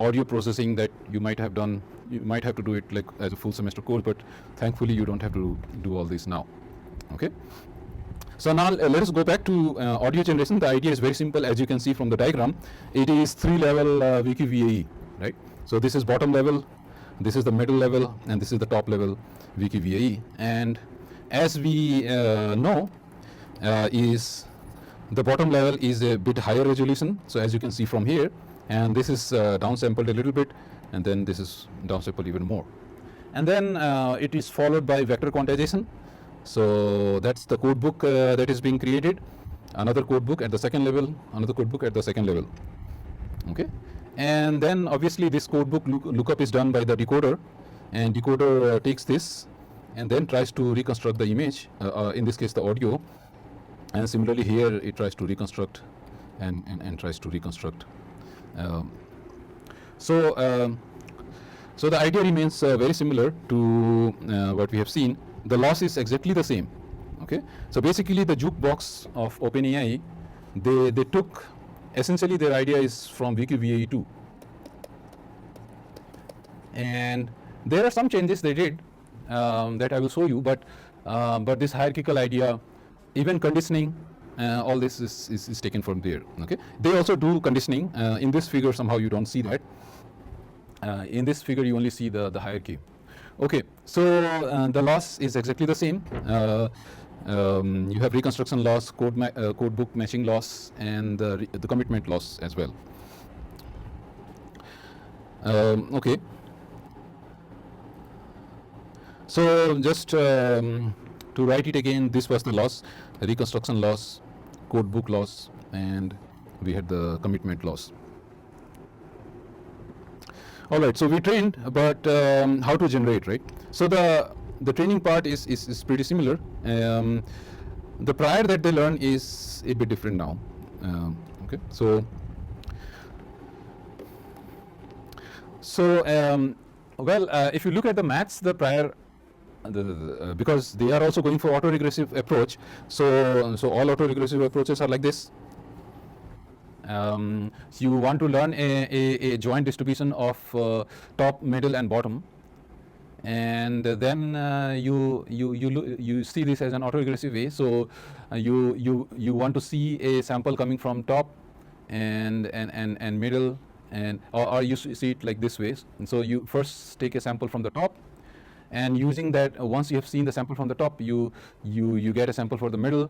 S3: audio processing that you might have done. You might have to do it like as a full semester course, but thankfully you don't have to do all this now. Okay. So now let us go back to audio generation. The idea is very simple, as you can see from the diagram. It is 3-level WikiVAE, right? So this is bottom level, this is the middle level, and this is the top level WikiVAE. And as we know, is the bottom level is a bit higher resolution. So as you can see from here, and this is downsampled a little bit, and then this is downsampled even more. And then it is followed by vector quantization. So that's the code book that is being created. Another code book at the second level, another code book at the second level. Okay, and then obviously this code book lookup is done by the decoder, and decoder takes this and then tries to reconstruct the image, in this case the audio, and similarly here it tries to reconstruct and tries to reconstruct. So the idea remains very similar to what we have seen. The loss is exactly the same. Okay, so basically the jukebox of OpenAI, they took, essentially their idea is from WikiVAE 2, and There are some changes they did that I will show you, but this hierarchical idea, even conditioning, all this is taken from there. Okay, they also do conditioning. In this figure, somehow you don't see that. In this figure, you only see the hierarchy. Okay, so the loss is exactly the same. You have reconstruction loss, code book matching loss, and the commitment loss as well. Okay. So just to write it again, this was the loss: reconstruction loss, code book loss, and we had the commitment loss. All right, so we trained, but how to generate, right? So the training part is pretty similar. The prior that they learn is a bit different now. Okay, so well, if you look at the maths, the prior, because they are also going for autoregressive approach, so all autoregressive approaches are like this. So you want to learn a joint distribution of top, middle, and bottom, and then you see this as an autoregressive way. So you want to see a sample coming from top and middle, and or you see it like this way. And so you first take a sample from the top, and using that, once you have seen the sample from the top, you get a sample for the middle,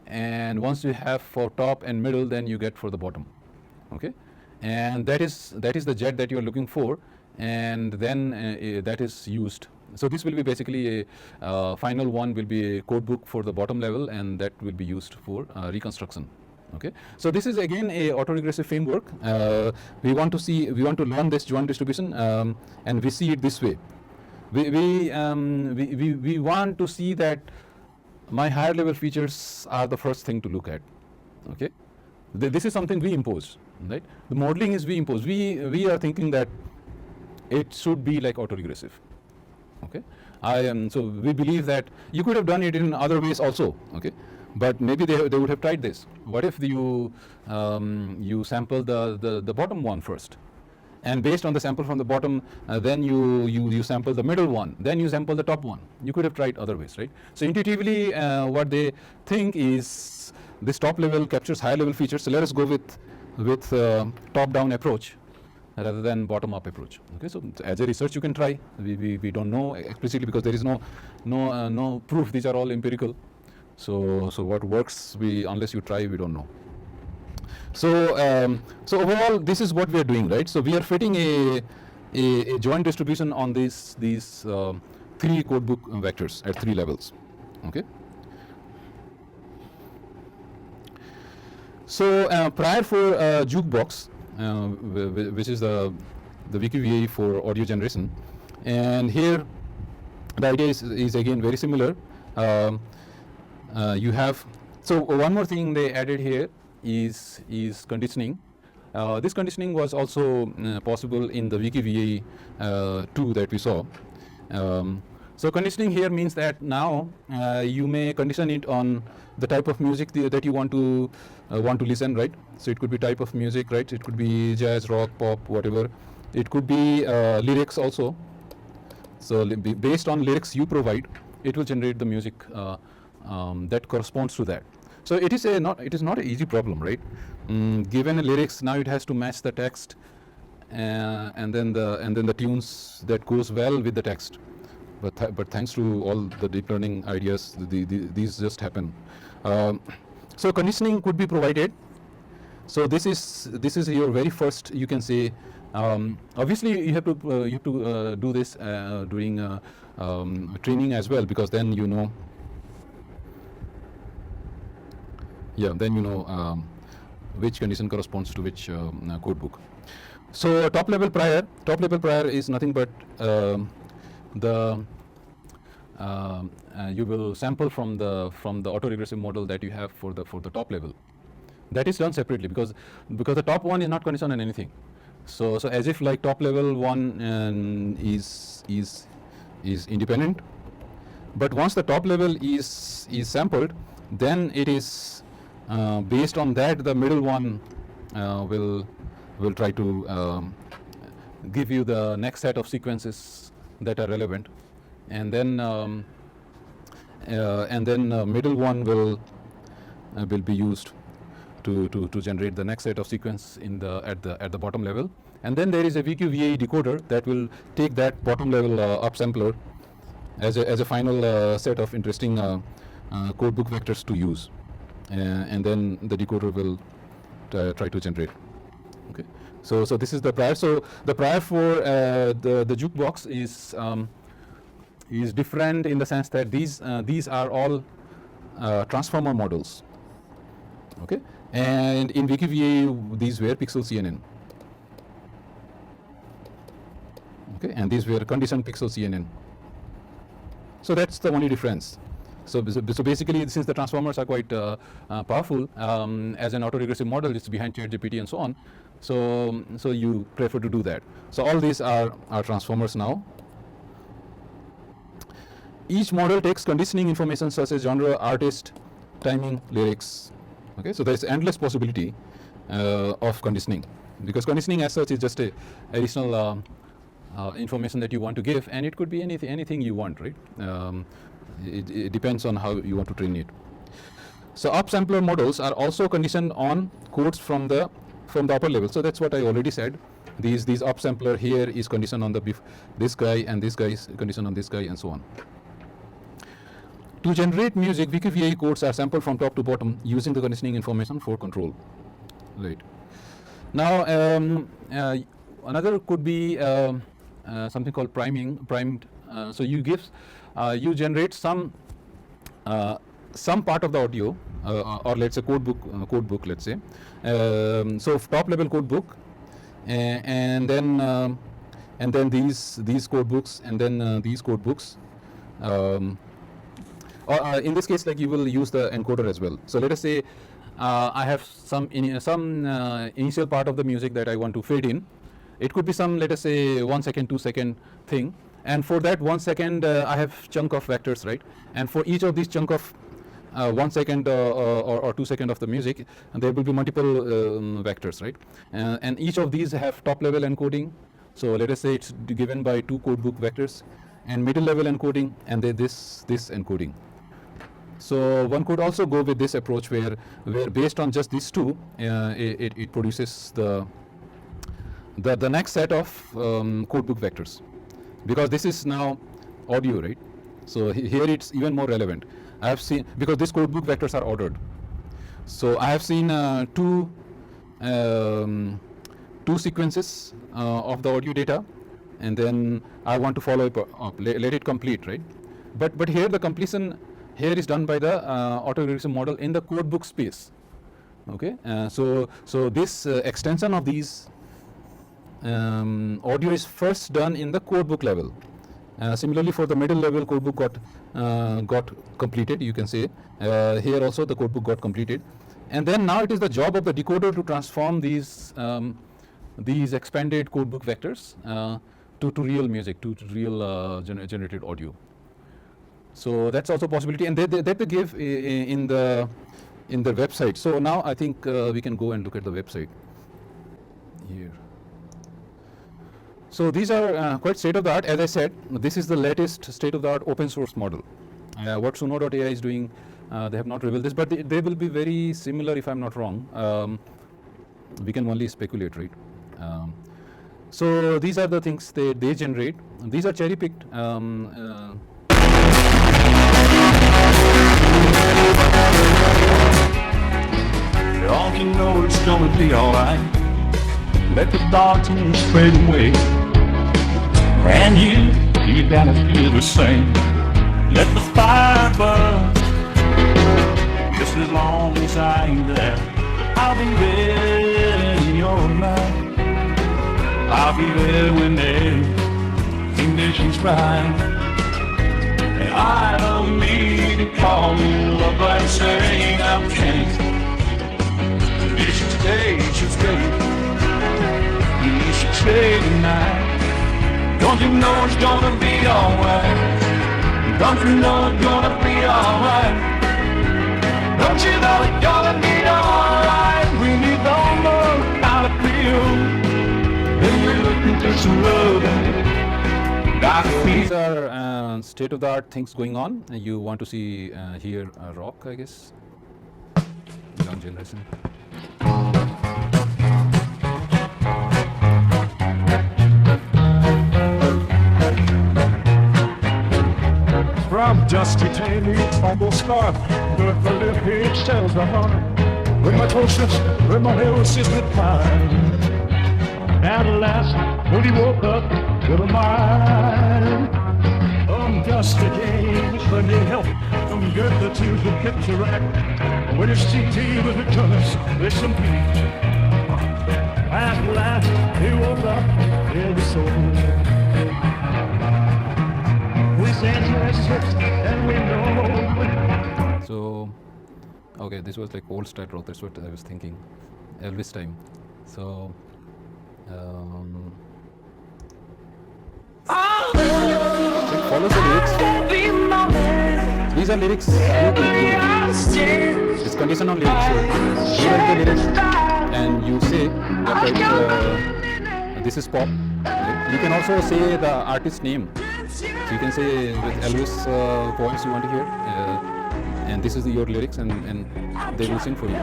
S3: and once you have for top and middle, then you get for the bottom. Okay, and that is the jet that you are looking for, and then that is used. So this will be basically a final one will be a code book for the bottom level, and that will be used for reconstruction. Okay, so this is again a autoregressive framework. We want to learn this joint distribution, and we see it this way. We want to see that my higher level features are the first thing to look at. Okay, this is something we impose, right? The modeling is we impose. We are thinking that it should be like autoregressive. Okay, so we believe that you could have done it in other ways also. Okay, but maybe they would have tried this. What if you sample the bottom one first, and based on the sample from the bottom, then you sample the middle one, then you sample the top one. You could have tried other ways, right? So intuitively, what they think is this top level captures higher level features. So let us go with top down approach rather than bottom up approach. Okay, so as a research you can try. We don't know explicitly because there is no proof. These are all empirical. So what works, unless you try, we don't know. So overall, this is what we are doing, right? So we are fitting a joint distribution on these three codebook vectors at three levels. Okay. So prior for jukebox, which is the VQVA for audio generation, and here the idea is again very similar. You have, so one more thing they added here is conditioning. This conditioning was also possible in the VQVA 2 that we saw. So conditioning here means that now you may condition it on the type of music that you want to listen, right? So it could be type of music, right? It could be jazz, rock, pop, whatever. It could be lyrics also. So based on lyrics you provide, it will generate the music that corresponds to that. So it is not an easy problem, right? Given a lyrics, now it has to match the text, and then the tunes that goes well with the text. But thanks to all the deep learning ideas, these just happen. So conditioning could be provided. So this is your very first, you can say. Obviously, you have to do this during training as well, because then you know. Yeah, then you know which condition corresponds to which code book. So top level prior is nothing but you will sample from the autoregressive model that you have for the top level. That is done separately because the top one is not conditioned on anything. So as if like top level one is independent, but once the top level is sampled, then it is based on that the middle one will try to give you the next set of sequences that are relevant, and then middle one will be used to generate the next set of sequence at the bottom level. And then there is a VQVAE decoder that will take that bottom level upsampler as a final set of interesting codebook vectors to use, and then the decoder will try to generate. Okay, so this is the prior. So the prior for the jukebox is different in the sense that these are all transformer models. Okay, and in VQVAE these were pixel CNN. Okay, and these were conditioned pixel CNN. So that's the only difference. So basically, since the transformers are quite powerful, as an autoregressive model, it's behind ChatGPT and so on. So you prefer to do that. So all these are transformers now. Each model takes conditioning information such as genre, artist, timing, lyrics. Okay, so there's endless possibility of conditioning, because conditioning as such is just a additional information that you want to give, and it could be anything you want, right? It depends on how you want to train it. So upsampler models are also conditioned on codes from the upper level. So that's what I already said. These upsampler here is conditioned on this guy, and this guy is conditioned on this guy, and so on. To generate music, VQVAE codes are sampled from top to bottom using the conditioning information for control. Right. Now another could be something called primed. So you generate some part of the audio, or let's say code book, let's say. So top level code book, and then these code books, and then these code books. Or in this case, like, you will use the encoder as well. So let us say I have some initial part of the music that I want to fade in. It could be some, let us say, 1 second, 2 second thing. And for that 1 second, I have chunk of vectors, right? And for each of these chunk of 1 second or 2 second of the music, there will be multiple vectors, right? And each of these have top level encoding. So let us say it's given by 2 codebook vectors, and middle level encoding, and then this encoding. So one could also go with this approach where based on just these two, it produces the next set of codebook vectors, because this is now audio, right? So here it's even more relevant. I have seen, because these codebook vectors are ordered. So I have seen two sequences of the audio data, and then I want to follow it up, let it complete, right? But here the completion here is done by the autoregressive model in the codebook space. Okay, so this extension of these audio is first done in the codebook level. Similarly, for the middle level, codebook got completed. You can say here also the codebook got completed, and then now it is the job of the decoder to transform these expanded codebook vectors to real music, to real generated audio. So that's also a possibility, and that they give in the website. So now I think we can go and look at the website here. So these are quite state of the art. As I said, this is the latest state of the art open source model. What Suno.ai is doing, they have not revealed this, but they will be very similar, if I'm not wrong. We can only speculate, right? So these are the things they generate. These are cherry picked.
S1: Don't you know it's gonna be alright? Let the darkness fade away, and you gotta feel the same. Let the fire burn. Just as long as I ain't there, I'll be there in your life. I'll be there when the conditions right. And I don't need to call you up and say I can't. You should stay, you should stay. You should stay tonight. Don't you know it's gonna be alright? Don't you know it's gonna be alright? Don't you know it's gonna be alright? We need to know how to feel. And we're looking for some love. I feel
S3: these are state-of-the-art things going on. You want to see here rock, I guess, young generation.
S4: From dusty tiny fumble scarf, the lip page tells the heart. When my closest, when my hair was sizzling fine. At last, when he woke up to the mind. Dusty games, but they help from Goethe to the picture act. When his TT with the colors, there's some peace. At last, he woke up in his soul.
S3: So, okay, this was like old style rock. That's what I was thinking, Elvis time. So, it follows the lyrics. These are lyrics. It's conditional lyrics. So you write the lyrics, and you say that this is pop. You can also say the artist's name. So you can say with Elvis voice you want to hear, and this is your lyrics, and they will sing for you.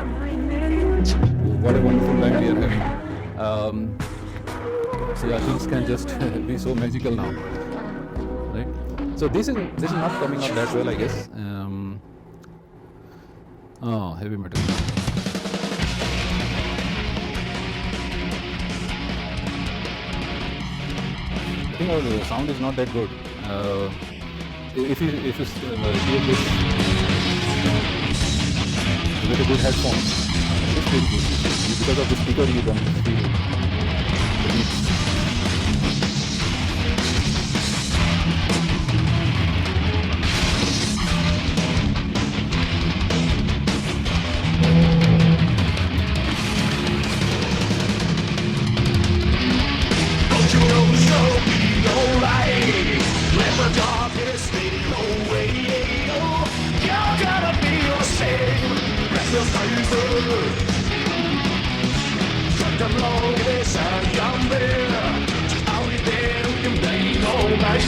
S3: What a wonderful time we are having. So yeah, things can just be so magical now, right? So this is not coming up that well, I guess. Oh, heavy metal. I think the sound is not that good. If you hear this with a good headphone, it's pretty good. Because of the speaker, you don't feel the beats.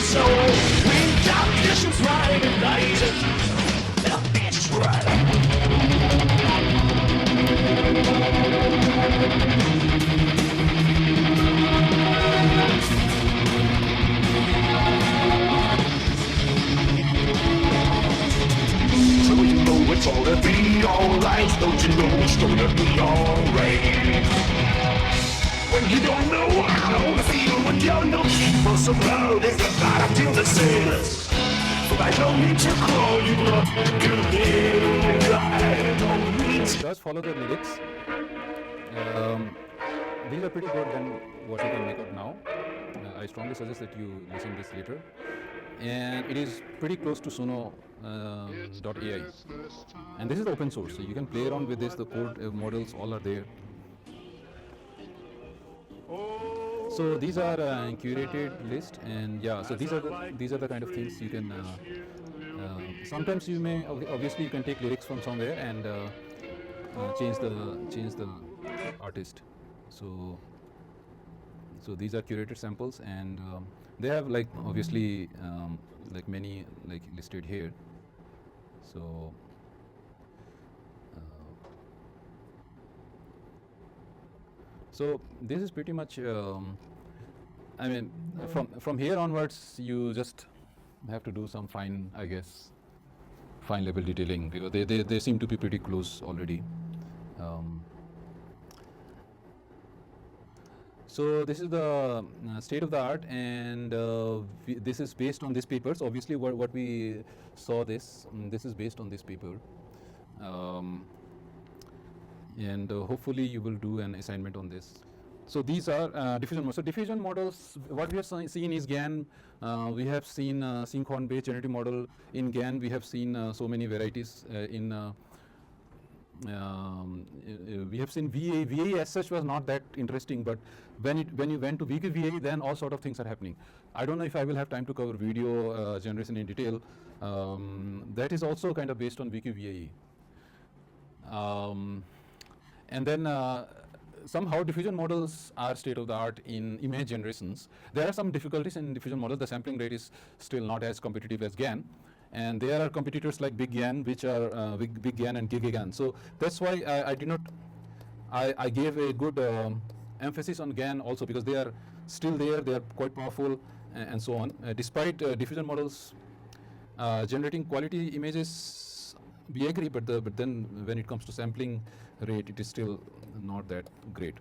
S1: So when conditions right and night, it's right. So you know it's gonna be alright. Don't you know it's gonna be alright? When you don't know how to feel, when you're no for some love, there's a lot of till the sailors. But I don't need to call you up. I don't need to.
S3: Just follow the lyrics. These are pretty good than what you can make out now. I strongly suggest that you listen this later. And it is pretty close to Suno.ai. And this is open source, so you can play around with this. The code models all are there. So these are curated list, and yeah, so these are the kind of things you can. Sometimes you may obviously you can take lyrics from somewhere and change the artist. So these are curated samples, and they have like obviously like many like listed here. So. So this is pretty much, I mean, from here onwards, you just have to do some fine level detailing, because they seem to be pretty close already. So this is the state of the art, and this is based on these papers. Obviously, what we saw this is based on this paper. And hopefully you will do an assignment on this. So these are diffusion models. So diffusion models, what we have seen is GAN. We have seen sinkhorn-based generative model. In GAN, we have seen so many varieties. We have seen VA. VA as such was not that interesting, but when you went to VQVA, then all sort of things are happening. I don't know if I will have time to cover video generation in detail. That is also kind of based on VQVA. And then somehow diffusion models are state of the art in image generations. There are some difficulties in diffusion models. The sampling rate is still not as competitive as GAN. And there are competitors like Big GAN, which are Big GAN and GigaGAN. So that's why I gave a good emphasis on GAN also, because they are still there, they are quite powerful, and so on. Despite diffusion models generating quality images, we agree, but then when it comes to sampling rate, it is still not that great.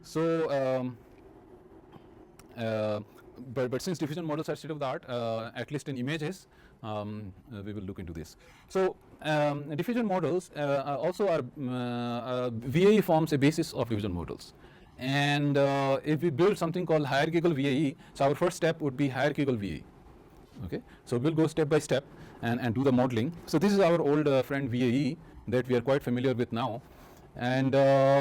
S3: So but since diffusion models are state of the art, at least in images, we will look into this. So diffusion models also are VAE forms a basis of diffusion models. And if we build something called hierarchical VAE, so our first step would be hierarchical VAE. Okay, so we'll go step by step and do the modeling. So this is our old friend VAE that we are quite familiar with now, and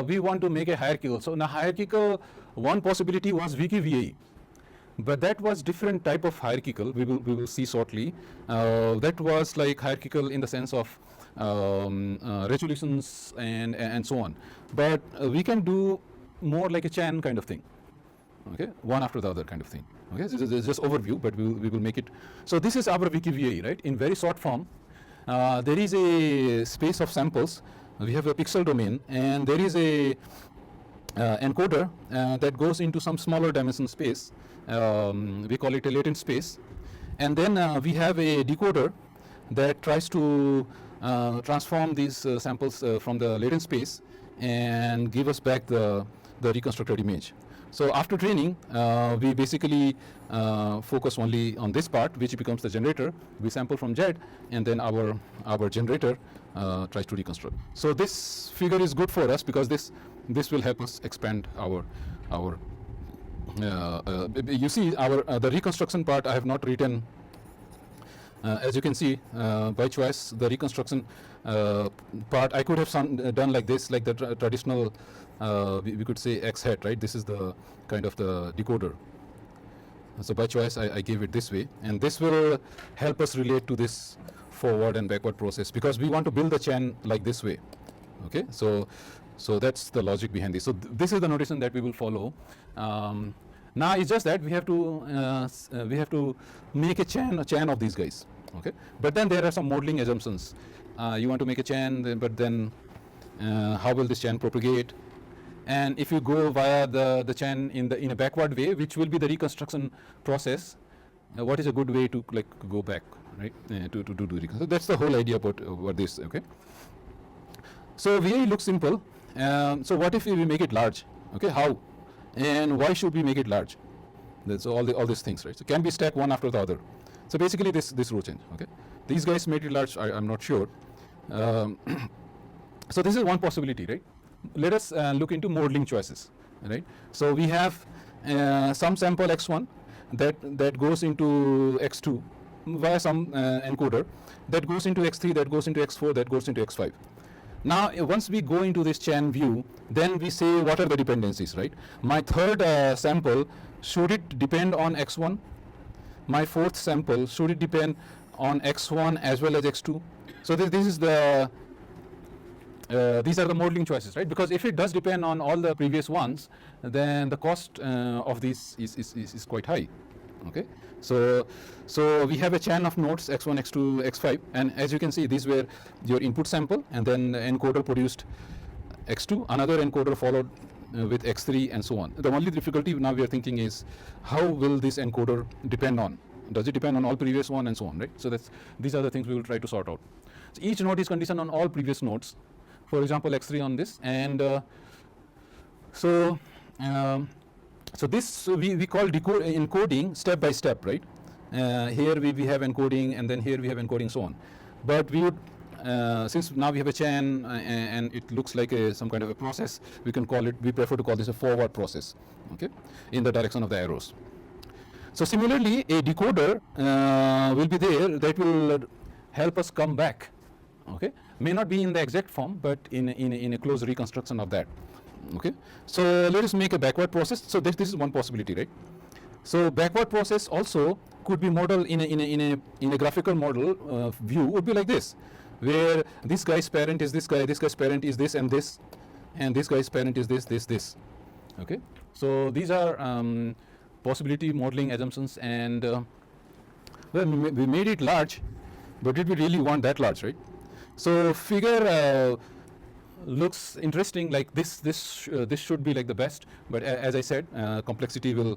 S3: we want to make a hierarchical. So now hierarchical, one possibility was wiki VAE, but that was different type of hierarchical. We will see shortly. That was like hierarchical in the sense of resolutions and so on. But we can do more like a chain kind of thing. Okay, one after the other kind of thing. Okay, so this is just overview, but we will make it. So this is our wiki VAE, right? In very short form, there is a space of samples. We have a pixel domain, and there is a encoder that goes into some smaller dimension space. We call it a latent space, and then we have a decoder that tries to transform these samples from the latent space and give us back the reconstructed image. So after training, we basically focus only on this part, which becomes the generator. We sample from JED, and then our generator tries to reconstruct. So this figure is good for us because this will help us expand our you see the reconstruction part I have not written. As you can see, by choice, the reconstruction part I could have done like this, like the traditional, we could say X hat, right? This is the kind of the decoder. So by choice, I gave it this way, and this will help us relate to this forward and backward process, because we want to build the chain like this way. Okay, so that's the logic behind this. So this is the notation that we will follow. Now it's just that we have to make a chain of these guys. Okay, but then there are some modeling assumptions. You want to make a chain, but then how will this chain propagate? And if you go via the chain in a backward way, which will be the reconstruction process, what is a good way to like go back, right? To do the reconstruction. So that's the whole idea about this. Okay. So VAE looks simple. So what if we make it large? Okay, how? And why should we make it large? That's all these things, right? So can be stacked one after the other. So basically this row change. Okay, these guys made it large. I'm not sure. So this is one possibility, right? Let us look into modeling choices, right? So we have some sample x1 that goes into x2 via some encoder, that goes into x3, that goes into x4, that goes into x5. Now, once we go into this chain view, then we say what are the dependencies, right? My third sample, should it depend on x1? My fourth sample, should it depend on x1 as well as x2? So this is the these are the modeling choices, right? Because if it does depend on all the previous ones, then the cost of this is quite high. Okay, so we have a chain of nodes x1, x2, x5, and as you can see, these were your input sample, and then the encoder produced x2, another encoder followed with x3, and so on. The only difficulty now we are thinking is how will this encoder depend on? Does it depend on all previous one, and so on, right? So these are the things we will try to sort out. So each node is conditioned on all previous nodes. For example, x3 on this, and so this we call encoding step by step, right? Here we have encoding, and then here we have encoding, so on. But we would, since now we have a chain and it looks like some kind of a process, we prefer to call this a forward process, okay, in the direction of the arrows. So similarly, a decoder will be there that will help us come back. Okay, may not be in the exact form, but in a close reconstruction of that. Okay, so let us make a backward process. So this is one possibility, right? So backward process also could be modeled in a graphical model view would be like this, where this guy's parent is this guy, this guy's parent is this and this. and this guy's parent is this. Okay, so these are possibility modeling assumptions, and well, we made it large, but did we really want that large, right? So figure looks interesting, like this should be like the best, but as I said, complexity will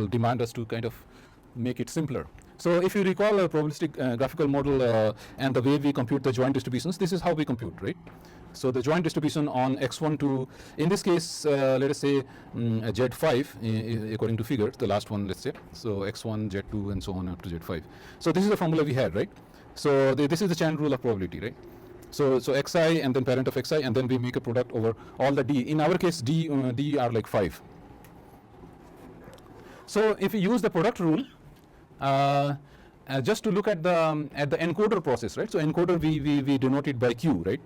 S3: demand us to kind of make it simpler. So if you recall a probabilistic graphical model and the way we compute the joint distributions, this is how we compute, right? So the joint distribution on x1 to, in this case, let us say Z5, according to figure, the last one, let's say. So x1, Z2, and so on up to Z5. So this is the formula we had, right? So this is the chain rule of probability, right? So xi and then parent of xi, and then we make a product over all the d. In our case, d are like 5. So if we use the product rule, just to look at the encoder process, right? So encoder we denote it by q, right?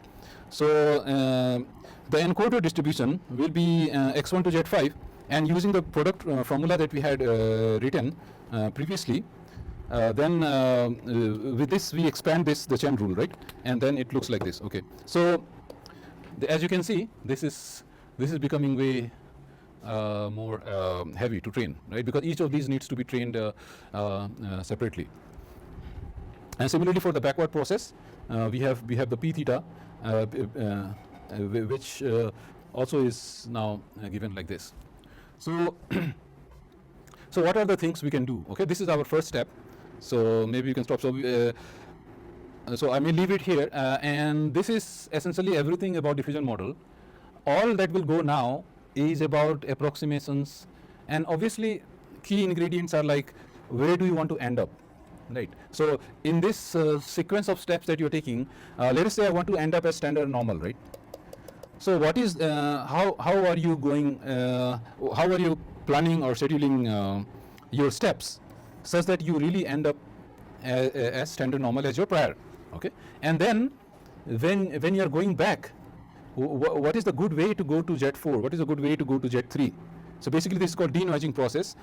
S3: So the encoder distribution will be x1 to z5, and using the product formula that we had written previously, then with this we expand the chain rule, right? And then it looks like this. Okay. So as you can see, this is becoming way more heavy to train, right? Because each of these needs to be trained separately. And similarly for the backward process, we have the p theta, which also is now given like this. So so what are the things we can do? Okay, this is our first step. So maybe you can stop. So I may leave it here, and this is essentially everything about diffusion model. All that will go now is about approximations, and obviously key ingredients are like, where do you want to end up, right? So in this sequence of steps that you're taking, let us say I want to end up as standard normal, right? So what is how are you going, how are you planning or scheduling your steps such that you really end up as standard normal as your prior? Okay, and then when you are going back, what is the good way to go to Z4? What is a good way to go to Z3? So basically this is called denoising process.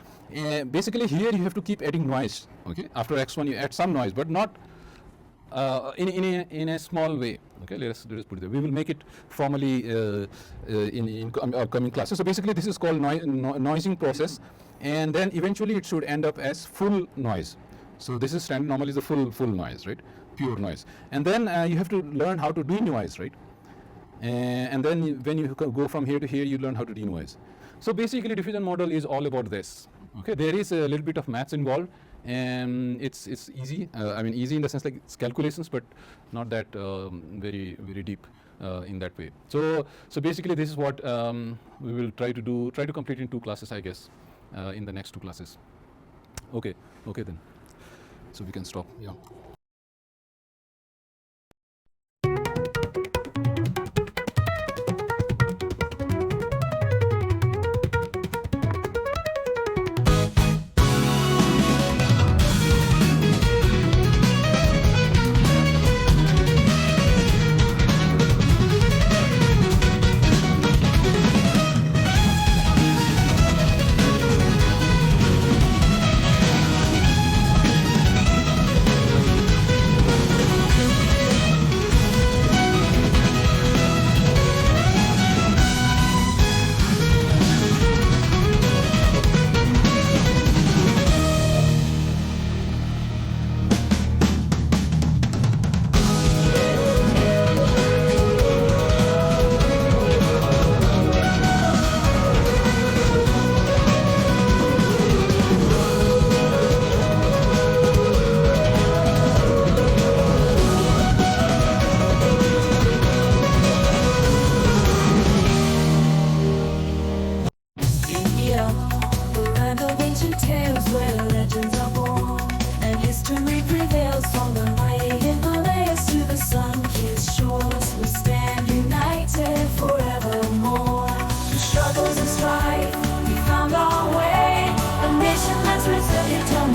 S3: Basically here you have to keep adding noise. Okay, after x1 you add some noise, but not in a small way. Okay, let us put it there. We will make it formally in upcoming classes. So basically this is called noising process, and then eventually it should end up as full noise. So this is standard normal is the full noise, right? Pure noise. And then you have to learn how to denoise, right? And then when you go from here to here, you learn how to denoise. So basically diffusion model is all about this. Okay, there is a little bit of maths involved, and it's easy. I mean easy in the sense like it's calculations, but not that very deep in that way. So basically this is what we will try to complete in 2 classes, I guess, in the next 2 classes. Okay then. So we can stop. Yeah.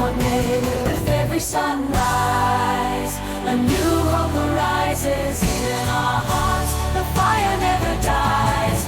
S2: With every sunrise, a new hope arises in our hearts. The fire never dies.